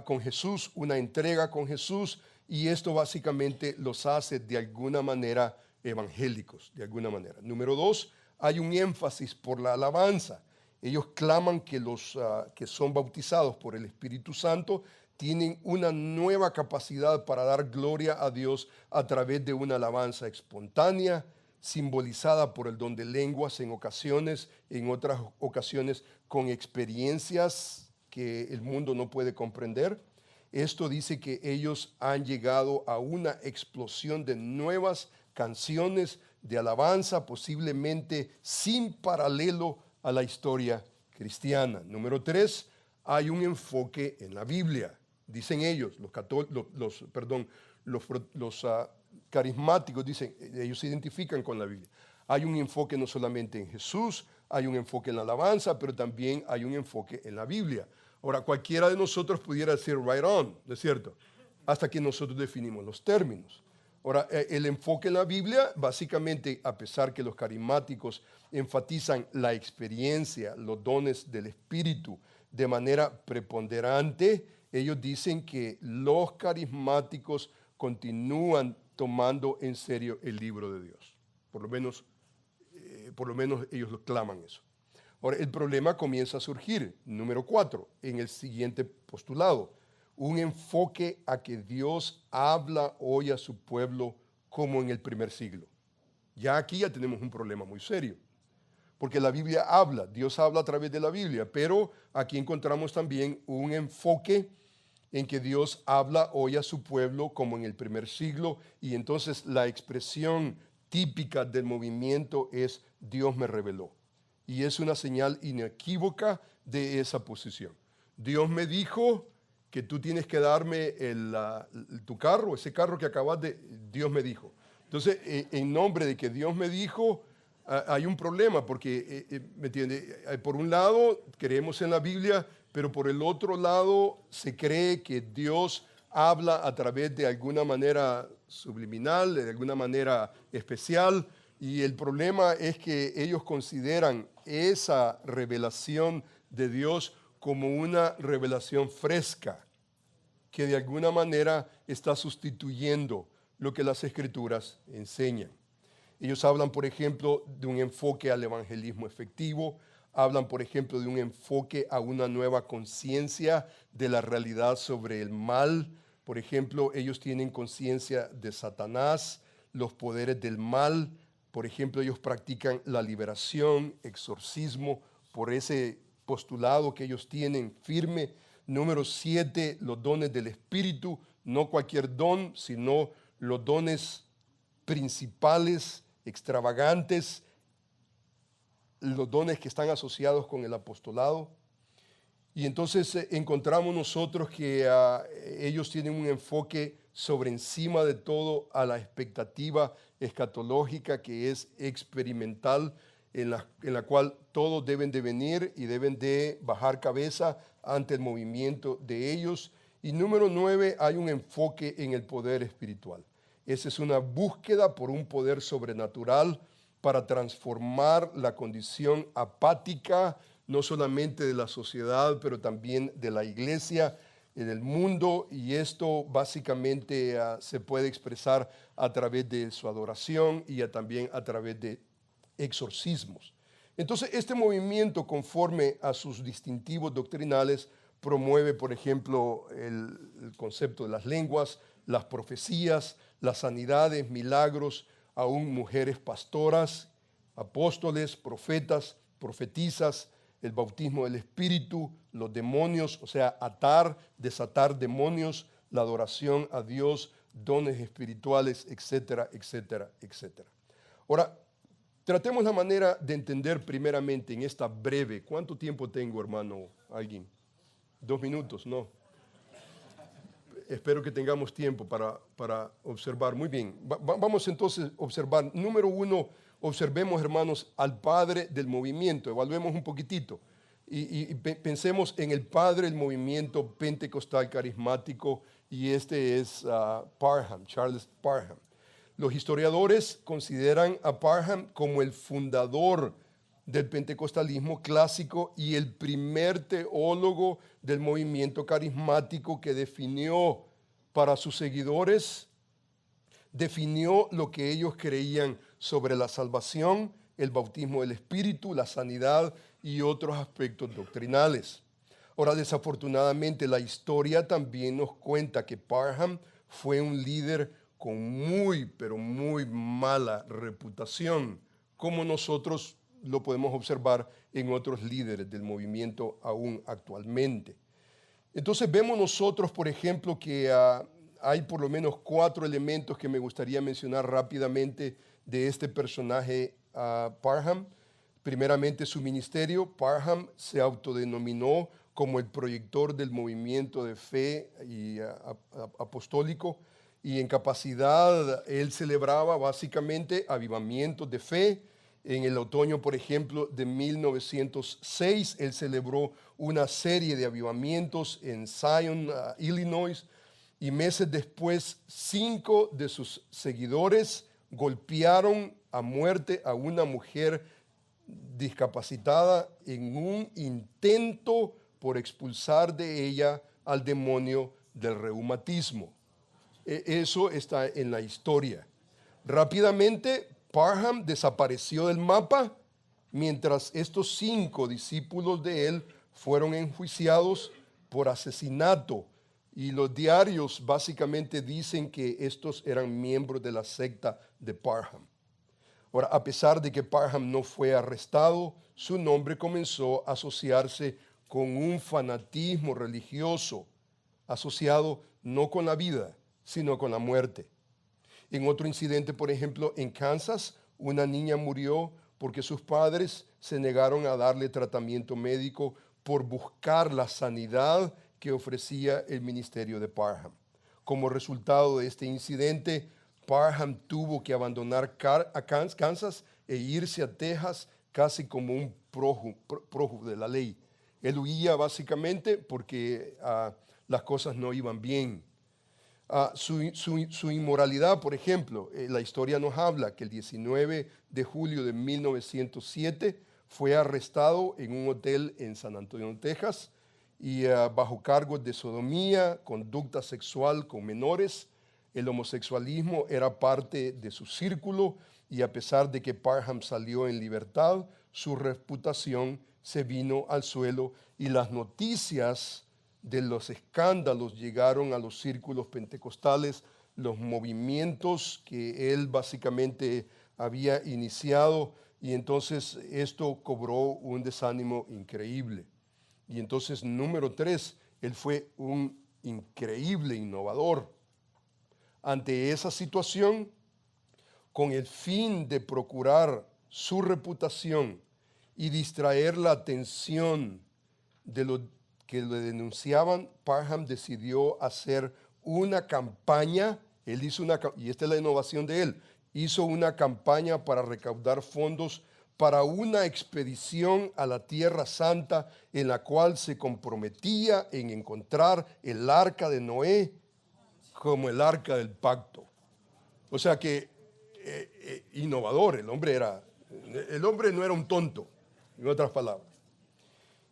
con Jesús, una entrega con Jesús, y esto básicamente los hace de alguna manera evangélicos, de alguna manera. Número 2, hay un énfasis por la alabanza. Ellos claman que los que son bautizados por el Espíritu Santo tienen una nueva capacidad para dar gloria a Dios a través de una alabanza espontánea, simbolizada por el don de lenguas en otras ocasiones con experiencias que el mundo no puede comprender. Esto dice que ellos han llegado a una explosión de nuevas canciones de alabanza, posiblemente sin paralelo a la historia cristiana. Número 3, hay un enfoque en la Biblia. Dicen ellos, los carismáticos, dicen, ellos se identifican con la Biblia. Hay un enfoque no solamente en Jesús, hay un enfoque en la alabanza, pero también hay un enfoque en la Biblia. Ahora, cualquiera de nosotros pudiera decir right on, ¿no es cierto? Hasta que nosotros definimos los términos. Ahora, el enfoque en la Biblia, básicamente, a pesar que los carismáticos enfatizan la experiencia, los dones del Espíritu de manera preponderante, ellos dicen que los carismáticos continúan tomando en serio el libro de Dios. Por lo menos ellos lo claman eso. Ahora, el problema comienza a surgir, número 4, en el siguiente postulado. Un enfoque a que Dios habla hoy a su pueblo como en el primer siglo. Ya aquí ya tenemos un problema muy serio, porque la Biblia habla, Dios habla a través de la Biblia, pero aquí encontramos también un enfoque en que Dios habla hoy a su pueblo como en el primer siglo, y entonces la expresión típica del movimiento es Dios me reveló. Y es una señal inequívoca de esa posición. Dios me dijo que tú tienes que darme tu carro, ese carro que acabas de... Dios me dijo. Entonces, en nombre de que Dios me dijo, hay un problema, porque, ¿me entiende? Por un lado, creemos en la Biblia, pero por el otro lado, se cree que Dios habla a través de alguna manera subliminal, de alguna manera especial, y el problema es que ellos consideran esa revelación de Dios como una revelación fresca, que de alguna manera está sustituyendo lo que las Escrituras enseñan. Ellos hablan, por ejemplo, de un enfoque al evangelismo efectivo, hablan, por ejemplo, de un enfoque a una nueva conciencia de la realidad sobre el mal. Por ejemplo, ellos tienen conciencia de Satanás, los poderes del mal. Por ejemplo, ellos practican la liberación, exorcismo, por ese postulado que ellos tienen firme. Número 7, los dones del Espíritu, no cualquier don, sino los dones principales, extravagantes, los dones que están asociados con el apostolado. Y entonces encontramos nosotros que ellos tienen un enfoque sobre encima de todo a la expectativa escatológica, que es experimental, en la cual todos deben de venir y deben de bajar cabeza ante el movimiento de ellos. Y número 9, hay un enfoque en el poder espiritual. Esa es una búsqueda por un poder sobrenatural para transformar la condición apática, no solamente de la sociedad, pero también de la iglesia, del mundo, y esto básicamente se puede expresar a través de su adoración y también a través de exorcismos. Entonces, este movimiento, conforme a sus distintivos doctrinales, promueve, por ejemplo, el concepto de las lenguas, las profecías, las sanidades, milagros, aún mujeres pastoras, apóstoles, profetas, profetizas, el bautismo del Espíritu, los demonios, o sea, atar, desatar demonios, la adoración a Dios, dones espirituales, etcétera, etcétera, etcétera. Ahora, tratemos la manera de entender primeramente en esta breve. ¿Cuánto tiempo tengo, hermano? ¿Alguien? 2 minutos, ¿no? Espero que tengamos tiempo para observar. Muy bien, vamos entonces a observar. Número 1, observemos, hermanos, al padre del movimiento. Evaluemos un poquitito y pensemos en el padre del movimiento pentecostal carismático, y este es Parham, Charles Parham. Los historiadores consideran a Parham como el fundador del pentecostalismo clásico y el primer teólogo del movimiento carismático que definió para sus seguidores, definió lo que ellos creían sobre la salvación, el bautismo del Espíritu, la sanidad y otros aspectos doctrinales. Ahora, desafortunadamente, la historia también nos cuenta que Parham fue un líder con muy, pero muy mala reputación, como nosotros lo podemos observar en otros líderes del movimiento aún actualmente. Entonces vemos nosotros, por ejemplo, que hay por lo menos 4 elementos que me gustaría mencionar rápidamente de este personaje Parham. Primeramente, su ministerio. Parham se autodenominó como el proyector del movimiento de fe y apostólico, y en capacidad él celebraba básicamente avivamientos de fe. En el otoño, por ejemplo, de 1906, él celebró una serie de avivamientos en Zion, Illinois, y meses después 5 de sus seguidores golpearon a muerte a una mujer discapacitada en un intento por expulsar de ella al demonio del reumatismo. Eso está en la historia. Rápidamente, Parham desapareció del mapa mientras estos 5 discípulos de él fueron enjuiciados por asesinato, y los diarios básicamente dicen que estos eran miembros de la secta de Parham. Ahora, a pesar de que Parham no fue arrestado, su nombre comenzó a asociarse con un fanatismo religioso asociado no con la vida, sino con la muerte. En otro incidente, por ejemplo, en Kansas, una niña murió porque sus padres se negaron a darle tratamiento médico por buscar la sanidad que ofrecía el ministerio de Parham. Como resultado de este incidente, Parham tuvo que abandonar Kansas e irse a Texas casi como un prófugo de la ley. Él huía básicamente porque las cosas no iban bien. Su inmoralidad, por ejemplo, la historia nos habla que el 19 de julio de 1907 fue arrestado en un hotel en San Antonio, Texas, y bajo cargos de sodomía, conducta sexual con menores. El homosexualismo era parte de su círculo y a pesar de que Parham salió en libertad, su reputación se vino al suelo y las noticias de los escándalos llegaron a los círculos pentecostales, los movimientos que él básicamente había iniciado, y entonces esto cobró un desánimo increíble. Y entonces, número 3, él fue un increíble innovador. Ante esa situación, con el fin de procurar su reputación y distraer la atención de los que le denunciaban, Parham decidió hacer una campaña. Él hizo y esta es la innovación de él, hizo una campaña para recaudar fondos para una expedición a la Tierra Santa en la cual se comprometía en encontrar el arca de Noé como el arca del pacto. O sea que innovador, el hombre no era un tonto, en otras palabras.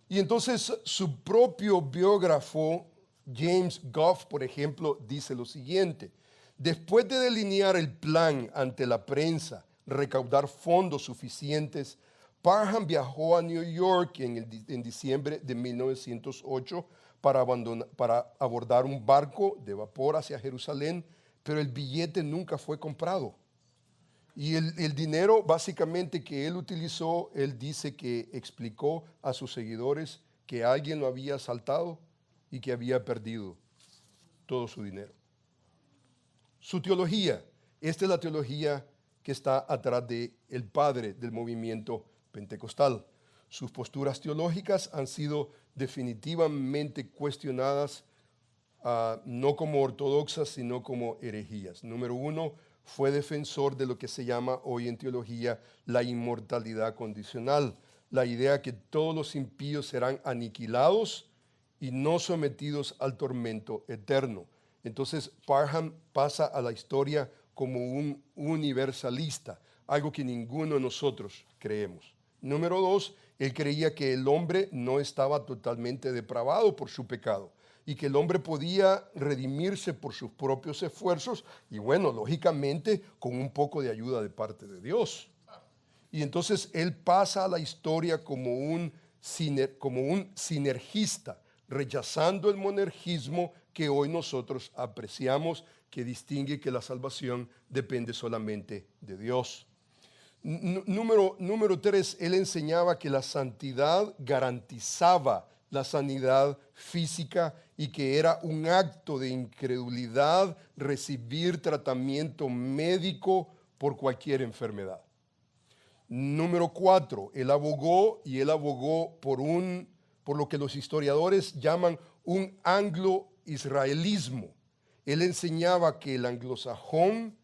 Y entonces su propio biógrafo, James Goff, por ejemplo, dice lo siguiente: después de delinear el plan ante la prensa, recaudar fondos suficientes, Parham viajó a New York en diciembre de 1908 para abordar un barco de vapor hacia Jerusalén, pero el billete nunca fue comprado. Y el dinero básicamente que él utilizó, él dice que explicó a sus seguidores que alguien lo había asaltado y que había perdido todo su dinero. Su teología, esta es la teología que está atrás del padre del movimiento pentecostal. Sus posturas teológicas han sido definitivamente cuestionadas, no como ortodoxas, sino como herejías. Número 1, fue defensor de lo que se llama hoy en teología la inmortalidad condicional, la idea que todos los impíos serán aniquilados y no sometidos al tormento eterno. Entonces Parham pasa a la historia como un universalista, algo que ninguno de nosotros creemos. Número 2, él creía que el hombre no estaba totalmente depravado por su pecado y que el hombre podía redimirse por sus propios esfuerzos y, bueno, lógicamente con un poco de ayuda de parte de Dios. Y entonces él pasa a la historia como un sinergista, rechazando el monergismo que hoy nosotros apreciamos, que distingue que la salvación depende solamente de Dios. Número 3, él enseñaba que la santidad garantizaba la sanidad física y que era un acto de incredulidad recibir tratamiento médico por cualquier enfermedad. Número 4, él abogó por lo que los historiadores llaman un anglo-israelismo. Él enseñaba que el anglosajón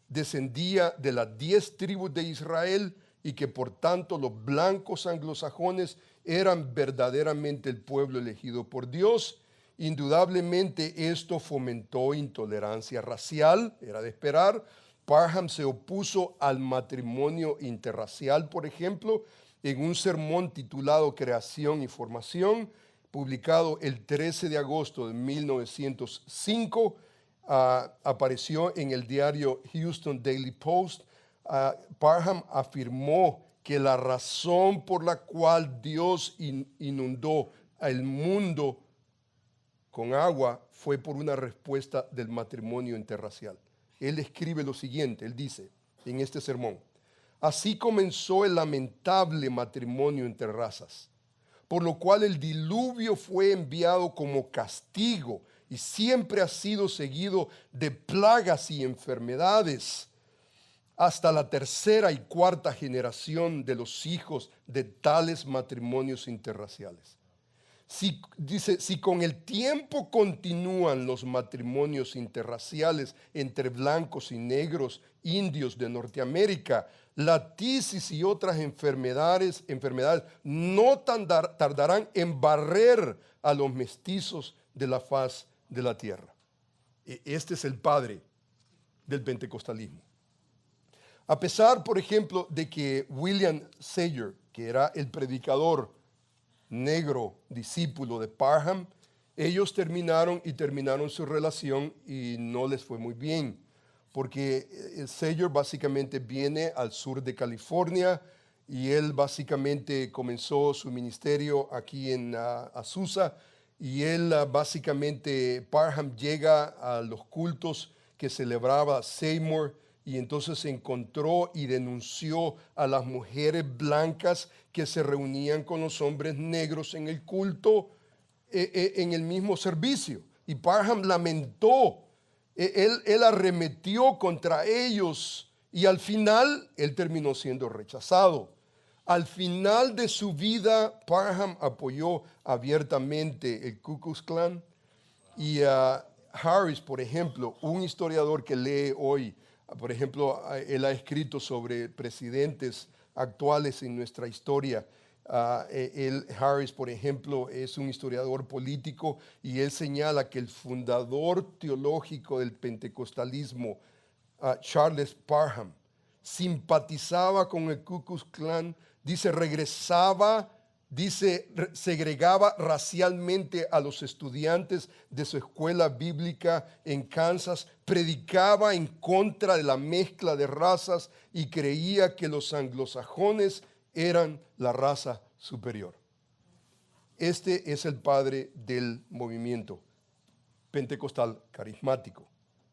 descendía de las 10 tribus de Israel y que por tanto los blancos anglosajones eran verdaderamente el pueblo elegido por Dios. Indudablemente esto fomentó intolerancia racial, era de esperar. Parham se opuso al matrimonio interracial, por ejemplo, en un sermón titulado Creación y Formación, publicado el 13 de agosto de 1905, apareció en el diario Houston Daily Post. Parham afirmó que la razón por la cual Dios inundó al mundo con agua fue por una respuesta del matrimonio interracial. Él escribe lo siguiente, él dice en este sermón: así comenzó el lamentable matrimonio entre razas, por lo cual el diluvio fue enviado como castigo y siempre ha sido seguido de plagas y enfermedades hasta la tercera y cuarta generación de los hijos de tales matrimonios interraciales. Si con el tiempo continúan los matrimonios interraciales entre blancos y negros, indios de Norteamérica, la tisis y otras enfermedades no tardarán en barrer a los mestizos de la faz de la tierra. Este es el padre del pentecostalismo. A pesar, por ejemplo, de que William Sayer, que era el predicador negro discípulo de Parham, ellos terminaron su relación y no les fue muy bien, porque Sayer básicamente viene al sur de California y él básicamente comenzó su ministerio aquí en Azusa, y él básicamente, Parham llega a los cultos que celebraba Seymour, y entonces se encontró y denunció a las mujeres blancas que se reunían con los hombres negros en el culto, en el mismo servicio. Y Parham lamentó, él arremetió contra ellos, y al final él terminó siendo rechazado. Al final de su vida, Parham apoyó abiertamente el Ku Klux Klan. Y Harris, por ejemplo, un historiador que lee hoy, por ejemplo, él ha escrito sobre presidentes actuales en nuestra historia. Harris, por ejemplo, es un historiador político, y él señala que el fundador teológico del pentecostalismo, Charles Parham, simpatizaba con el Ku Klux Klan. Dice, segregaba racialmente a los estudiantes de su escuela bíblica en Kansas, predicaba en contra de la mezcla de razas y creía que los anglosajones eran la raza superior. Este es el padre del movimiento pentecostal carismático.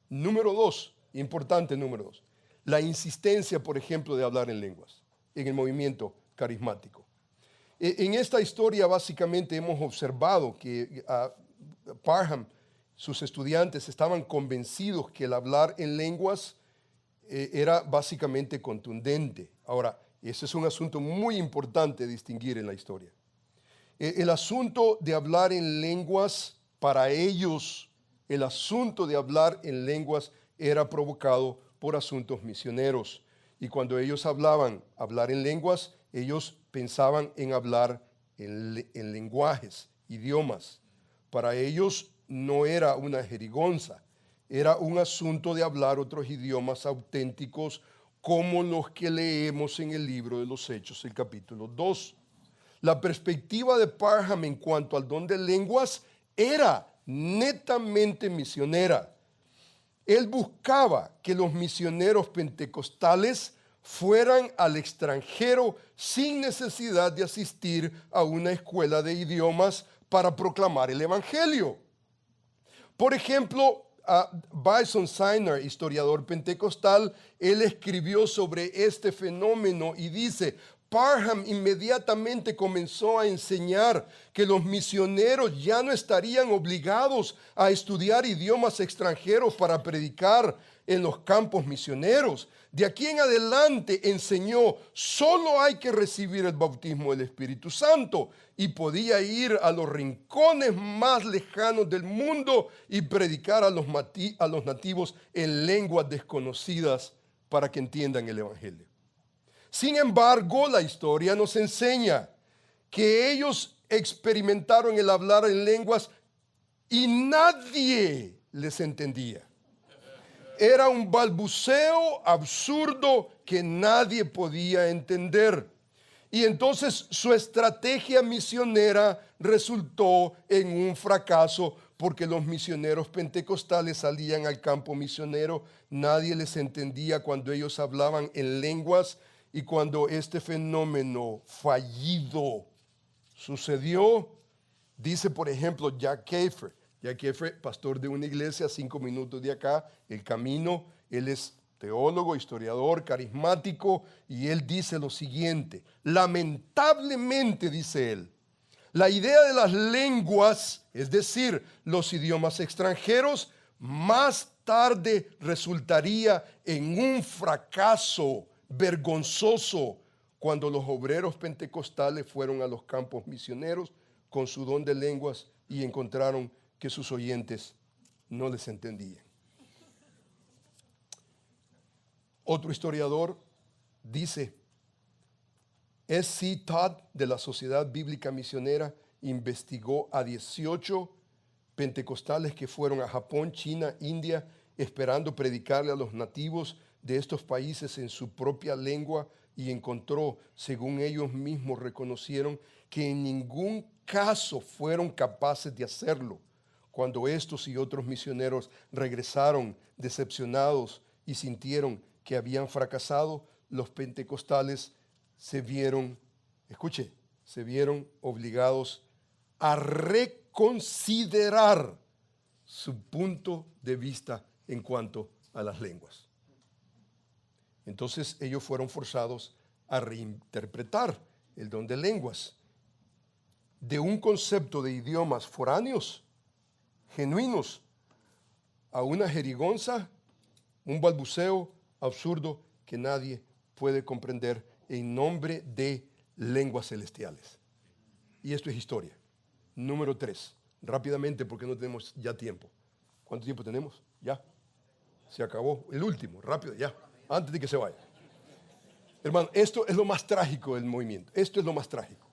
Número 2, importante número 2, la insistencia, por ejemplo, de hablar en lenguas en el movimiento carismático. En esta historia básicamente hemos observado que Parham, sus estudiantes, estaban convencidos que el hablar en lenguas era básicamente contundente. Ahora, ese es un asunto muy importante distinguir en la historia. El asunto de hablar en lenguas, para ellos, el asunto de hablar en lenguas era provocado por asuntos misioneros. Y cuando ellos hablar en lenguas, ellos pensaban en hablar en lenguajes, idiomas. Para ellos no era una jerigonza, era un asunto de hablar otros idiomas auténticos, como los que leemos en el libro de los Hechos, el capítulo 2. La perspectiva de Parham en cuanto al don de lenguas era netamente misionera. Él buscaba que los misioneros pentecostales fueran al extranjero sin necesidad de asistir a una escuela de idiomas para proclamar el evangelio. Por ejemplo, Bison Sizer, historiador pentecostal, él escribió sobre este fenómeno y dice: Parham inmediatamente comenzó a enseñar que los misioneros ya no estarían obligados a estudiar idiomas extranjeros para predicar en los campos misioneros. De aquí en adelante enseñó, solo hay que recibir el bautismo del Espíritu Santo, y podía ir a los rincones más lejanos del mundo y predicar a los nativos en lenguas desconocidas para que entiendan el evangelio. Sin embargo, la historia nos enseña que ellos experimentaron el hablar en lenguas y nadie les entendía. Era un balbuceo absurdo que nadie podía entender. Y entonces su estrategia misionera resultó en un fracaso, porque los misioneros pentecostales salían al campo misionero, nadie les entendía cuando ellos hablaban en lenguas. Y cuando este fenómeno fallido sucedió, dice por ejemplo Jack Keffer, pastor de una iglesia a 5 minutos de acá, El Camino. Él es teólogo, historiador, carismático, y él dice lo siguiente: lamentablemente, dice él, la idea de las lenguas, es decir, los idiomas extranjeros, más tarde resultaría en un fracaso vergonzoso cuando los obreros pentecostales fueron a los campos misioneros con su don de lenguas y encontraron que sus oyentes no les entendían. Otro historiador dice: S.C. Todd, de la Sociedad Bíblica Misionera, investigó a 18 pentecostales que fueron a Japón, China, India, esperando predicarle a los nativos de estos países en su propia lengua, y encontró, según ellos mismos reconocieron, que en ningún caso fueron capaces de hacerlo. Cuando estos y otros misioneros regresaron decepcionados y sintieron que habían fracasado, los pentecostales se vieron obligados a reconsiderar su punto de vista en cuanto a las lenguas. Entonces ellos fueron forzados a reinterpretar el don de lenguas de un concepto de idiomas foráneos, genuinos, a una jerigonza, un balbuceo absurdo que nadie puede comprender en nombre de lenguas celestiales. Y esto es historia. Número 3, rápidamente porque no tenemos ya tiempo. ¿Cuánto tiempo tenemos? Ya. Se acabó. El último, rápido, ya. Antes de que se vaya. Hermano, esto es lo más trágico del movimiento. Esto es lo más trágico.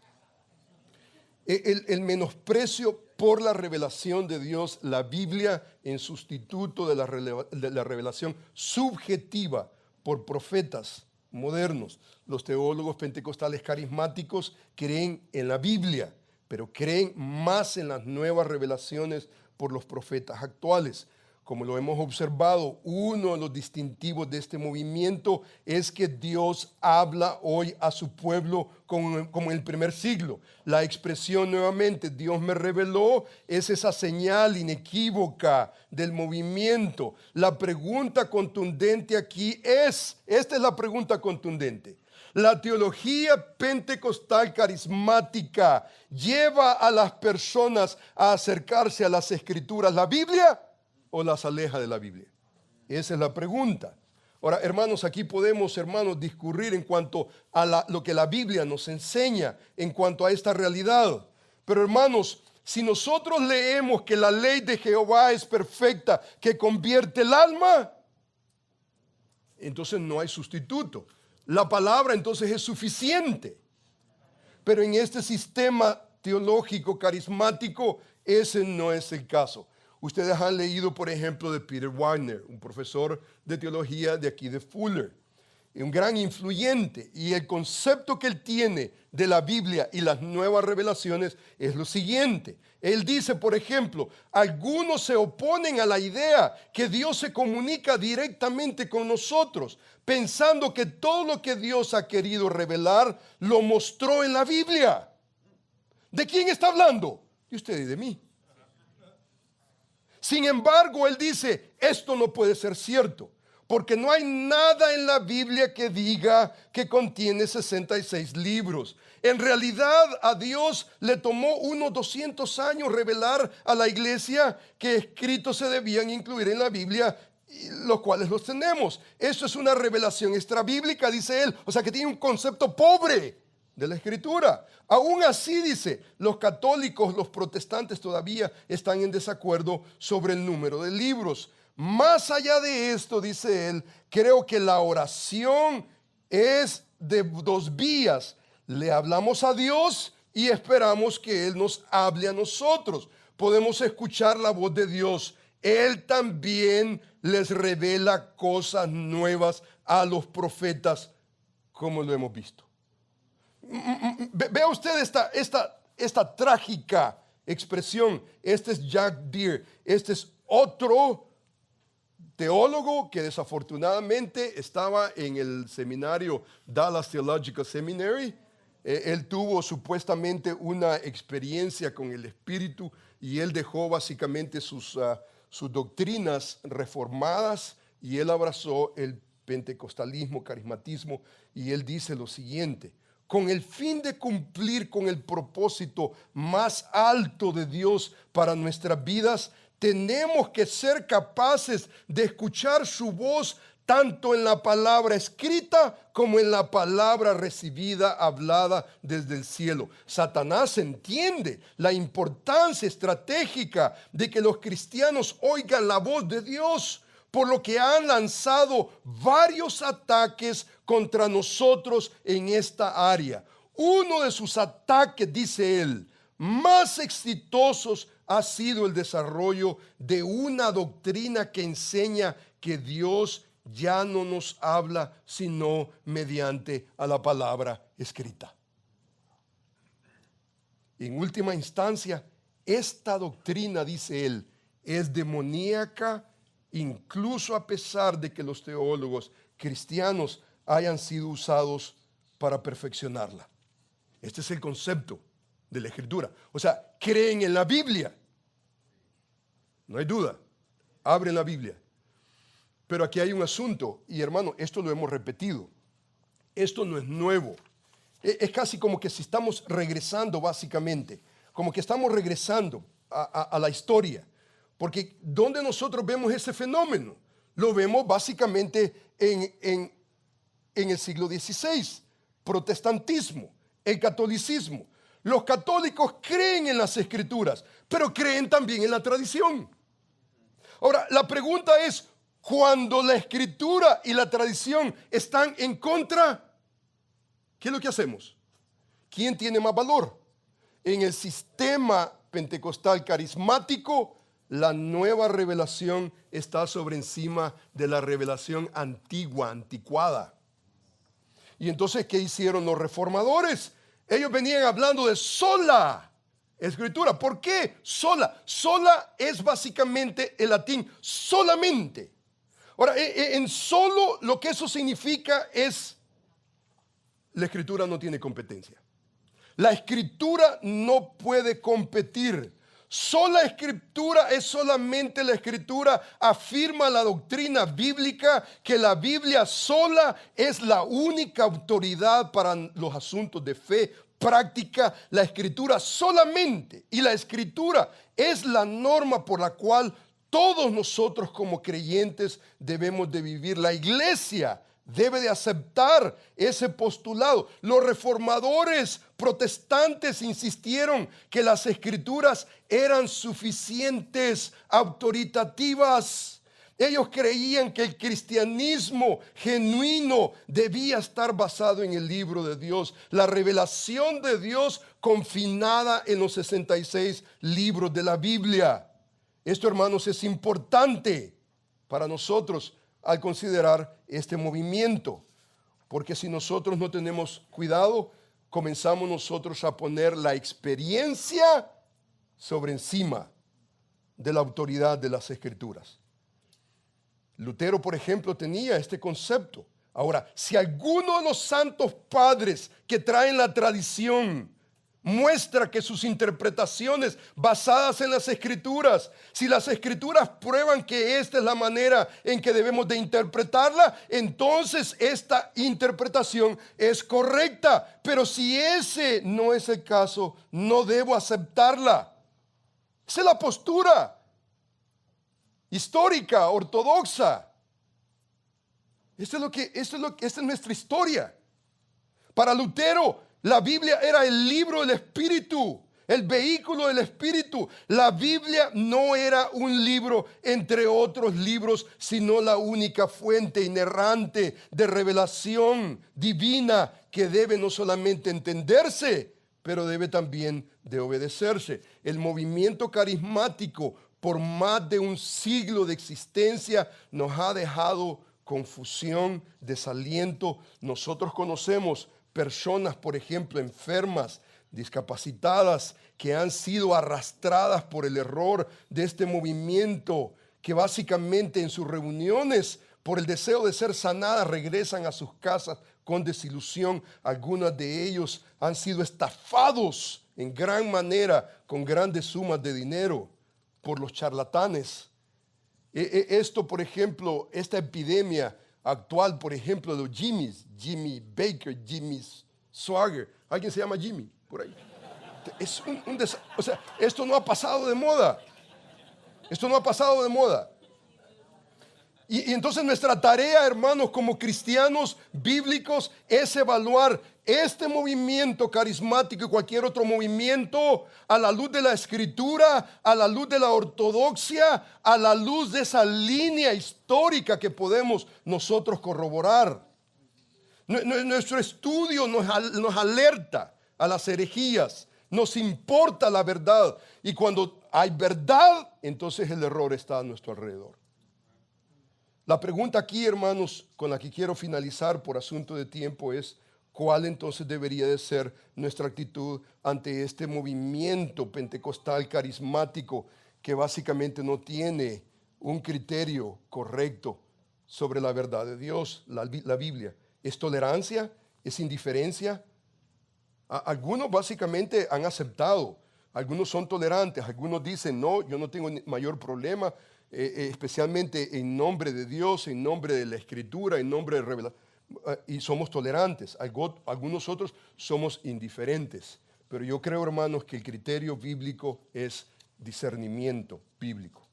El menosprecio por la revelación de Dios, la Biblia en sustituto de la revelación subjetiva por profetas modernos. Los teólogos pentecostales carismáticos creen en la Biblia, pero creen más en las nuevas revelaciones por los profetas actuales. Como lo hemos observado, uno de los distintivos de este movimiento es que Dios habla hoy a su pueblo como en el primer siglo. La expresión nuevamente, Dios me reveló, es esa señal inequívoca del movimiento. La pregunta contundente aquí esta es la pregunta contundente. La teología pentecostal carismática lleva a las personas a acercarse a las Escrituras, la Biblia, o las aleja de la Biblia. Esa es la pregunta. Ahora, hermanos, aquí podemos, discurrir en cuanto a lo que la Biblia nos enseña en cuanto a esta realidad. Pero, hermanos, si nosotros leemos que la ley de Jehová es perfecta, que convierte el alma, entonces no hay sustituto. La palabra entonces es suficiente. Pero en este sistema teológico carismático, ese no es el caso. Ustedes han leído, por ejemplo, de Peter Wagner, un profesor de teología de aquí de Fuller, un gran influyente, y el concepto que él tiene de la Biblia y las nuevas revelaciones es lo siguiente. Él dice, por ejemplo, algunos se oponen a la idea que Dios se comunica directamente con nosotros, pensando que todo lo que Dios ha querido revelar lo mostró en la Biblia. ¿De quién está hablando? De usted y de mí. Sin embargo, él dice, esto no puede ser cierto, porque no hay nada en la Biblia que diga que contiene 66 libros. En realidad, a Dios le tomó unos 200 años revelar a la iglesia que escritos se debían incluir en la Biblia, los cuales los tenemos. Eso es una revelación extrabíblica, dice él, o sea que tiene un concepto pobre de la Escritura. Aún así, dice, los católicos, los protestantes todavía están en desacuerdo sobre el número de libros. Más allá de esto, dice él, creo que la oración es de dos vías. Le hablamos a Dios y esperamos que Él nos hable a nosotros. Podemos escuchar la voz de Dios. Él también les revela cosas nuevas a los profetas, como lo hemos visto. Vea usted esta trágica expresión. Este es Jack Deere. Este es otro teólogo que desafortunadamente estaba en el seminario Dallas Theological Seminary. Él tuvo supuestamente una experiencia con el Espíritu y él dejó básicamente sus doctrinas reformadas y él abrazó el pentecostalismo, carismatismo, y él dice lo siguiente: con el fin de cumplir con el propósito más alto de Dios para nuestras vidas, tenemos que ser capaces de escuchar su voz tanto en la palabra escrita como en la palabra recibida, hablada desde el cielo. Satanás entiende la importancia estratégica de que los cristianos oigan la voz de Dios, por lo que han lanzado varios ataques contra nosotros en esta área. Uno de sus ataques, dice él, más exitosos ha sido el desarrollo de una doctrina que enseña que Dios ya no nos habla sino mediante a la palabra escrita. En última instancia, esta doctrina, dice él, es demoníaca, incluso a pesar de que los teólogos cristianos hayan sido usados para perfeccionarla. Este es el concepto de la Escritura. O sea, creen en la Biblia. No hay duda. Abren la Biblia. Pero aquí hay un asunto, y hermano, esto lo hemos repetido. Esto no es nuevo. Es casi como que si estamos regresando básicamente, como que estamos regresando a la historia. Porque ¿dónde nosotros vemos ese fenómeno? Lo vemos básicamente en el siglo XVI, protestantismo, el catolicismo. Los católicos creen en las Escrituras, pero creen también en la tradición. Ahora, la pregunta es, cuando la Escritura y la tradición están en contra, ¿qué es lo que hacemos? ¿Quién tiene más valor? En el sistema pentecostal carismático, la nueva revelación está sobre encima de la revelación antigua, anticuada. Y entonces, ¿qué hicieron los reformadores? Ellos venían hablando de sola Escritura. ¿Por qué sola? Sola es básicamente el latín solamente. Ahora, en solo lo que eso significa es la Escritura no tiene competencia. La Escritura no puede competir. Sola Escritura es solamente la Escritura, afirma la doctrina bíblica que la Biblia sola es la única autoridad para los asuntos de fe, práctica, la Escritura solamente. Y la Escritura es la norma por la cual todos nosotros como creyentes debemos de vivir. La iglesia debe de aceptar ese postulado. Los reformadores protestantes insistieron que las Escrituras eran suficientes, autoritativas. Ellos creían que el cristianismo genuino debía estar basado en el libro de Dios, la revelación de Dios confinada en los 66 libros de la Biblia. Esto, hermanos, es importante para nosotros al considerar este movimiento, porque si nosotros no tenemos cuidado, comenzamos nosotros a poner la experiencia sobre encima de la autoridad de las Escrituras. Lutero, por ejemplo, tenía este concepto. Ahora, si alguno de los santos padres que traen la tradición muestra que sus interpretaciones basadas en las Escrituras, si las Escrituras prueban que esta es la manera en que debemos de interpretarla, entonces esta interpretación es correcta. Pero si ese no es el caso, no debo aceptarla. Esa es la postura histórica, ortodoxa. Esta es nuestra historia. Para Lutero, la Biblia era el libro del Espíritu, el vehículo del Espíritu. La Biblia no era un libro entre otros libros, sino la única fuente inerrante de revelación divina que debe no solamente entenderse, pero debe también de obedecerse. El movimiento carismático, por más de un siglo de existencia, nos ha dejado confusión, desaliento. Nosotros conocemos personas, por ejemplo, enfermas, discapacitadas, que han sido arrastradas por el error de este movimiento, que básicamente en sus reuniones, por el deseo de ser sanadas, regresan a sus casas con desilusión. Algunos de ellos han sido estafados en gran manera con grandes sumas de dinero por los charlatanes. Esto, por ejemplo, esta epidemia actual, por ejemplo, de los Jimmys, Jimmy Baker, Jimmy Swaggart. ¿Alguien se llama Jimmy por ahí? Es o sea, esto no ha pasado de moda. Esto no ha pasado de moda. Y entonces nuestra tarea, hermanos, como cristianos bíblicos, es evaluar este movimiento carismático y cualquier otro movimiento a la luz de la Escritura, a la luz de la ortodoxia, a la luz de esa línea histórica que podemos nosotros corroborar. Nuestro estudio nos alerta a las herejías, nos importa la verdad. Y cuando hay verdad, entonces el error está a nuestro alrededor. La pregunta aquí, hermanos, con la que quiero finalizar por asunto de tiempo es: ¿cuál entonces debería de ser nuestra actitud ante este movimiento pentecostal carismático que básicamente no tiene un criterio correcto sobre la verdad de Dios, la Biblia? ¿Es tolerancia? ¿Es indiferencia? Algunos básicamente han aceptado, algunos son tolerantes, algunos dicen: no, yo no tengo mayor problema, especialmente en nombre de Dios, en nombre de la Escritura, en nombre de revelación. Y somos tolerantes. Algunos otros somos indiferentes. Pero yo creo, hermanos, que el criterio bíblico es discernimiento bíblico.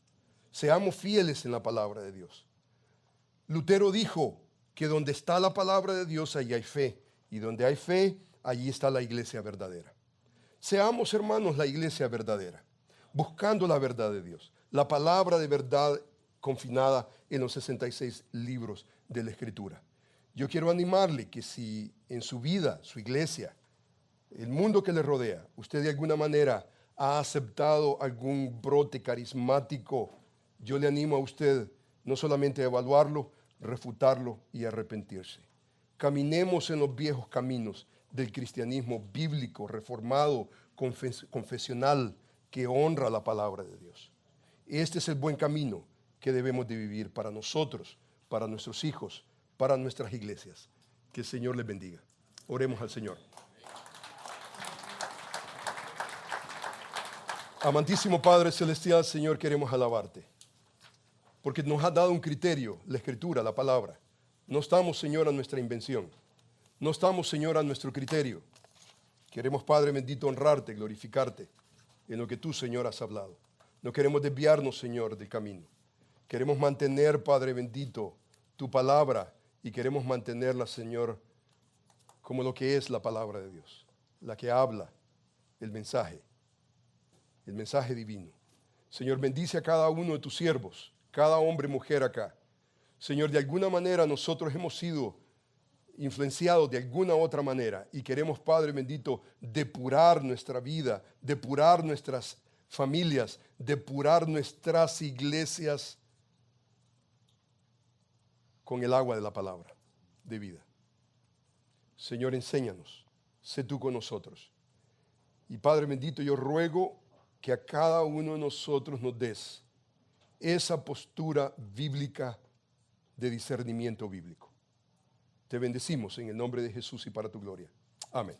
Seamos fieles en la palabra de Dios. Lutero dijo que donde está la palabra de Dios, allí hay fe. Y donde hay fe, allí está la iglesia verdadera. Seamos, hermanos, la iglesia verdadera, buscando la verdad de Dios. La palabra de verdad confinada en los 66 libros de la Escritura. Yo quiero animarle que si en su vida, su iglesia, el mundo que le rodea, usted de alguna manera ha aceptado algún brote carismático, yo le animo a usted no solamente a evaluarlo, refutarlo y arrepentirse. Caminemos en los viejos caminos del cristianismo bíblico, reformado, confesional, que honra la palabra de Dios. Este es el buen camino que debemos de vivir para nosotros, para nuestros hijos, para nuestras iglesias. Que el Señor les bendiga. Oremos al Señor. Amantísimo Padre Celestial, Señor, queremos alabarte, porque nos has dado un criterio, la Escritura, la palabra. No estamos, Señor, a nuestra invención. No estamos, Señor, a nuestro criterio. Queremos, Padre bendito, honrarte, glorificarte en lo que tú, Señor, has hablado. No queremos desviarnos, Señor, del camino. Queremos mantener, Padre bendito, tu palabra, y queremos mantenerla, Señor, como lo que es la palabra de Dios, la que habla el mensaje divino. Señor, bendice a cada uno de tus siervos, cada hombre y mujer acá. Señor, de alguna manera nosotros hemos sido influenciados de alguna otra manera y queremos, Padre bendito, depurar nuestra vida, depurar nuestras familias, depurar nuestras iglesias con el agua de la palabra de vida. Señor, enséñanos, sé tú con nosotros. Y Padre bendito, yo ruego que a cada uno de nosotros nos des esa postura bíblica de discernimiento bíblico. Te bendecimos en el nombre de Jesús y para tu gloria. Amén.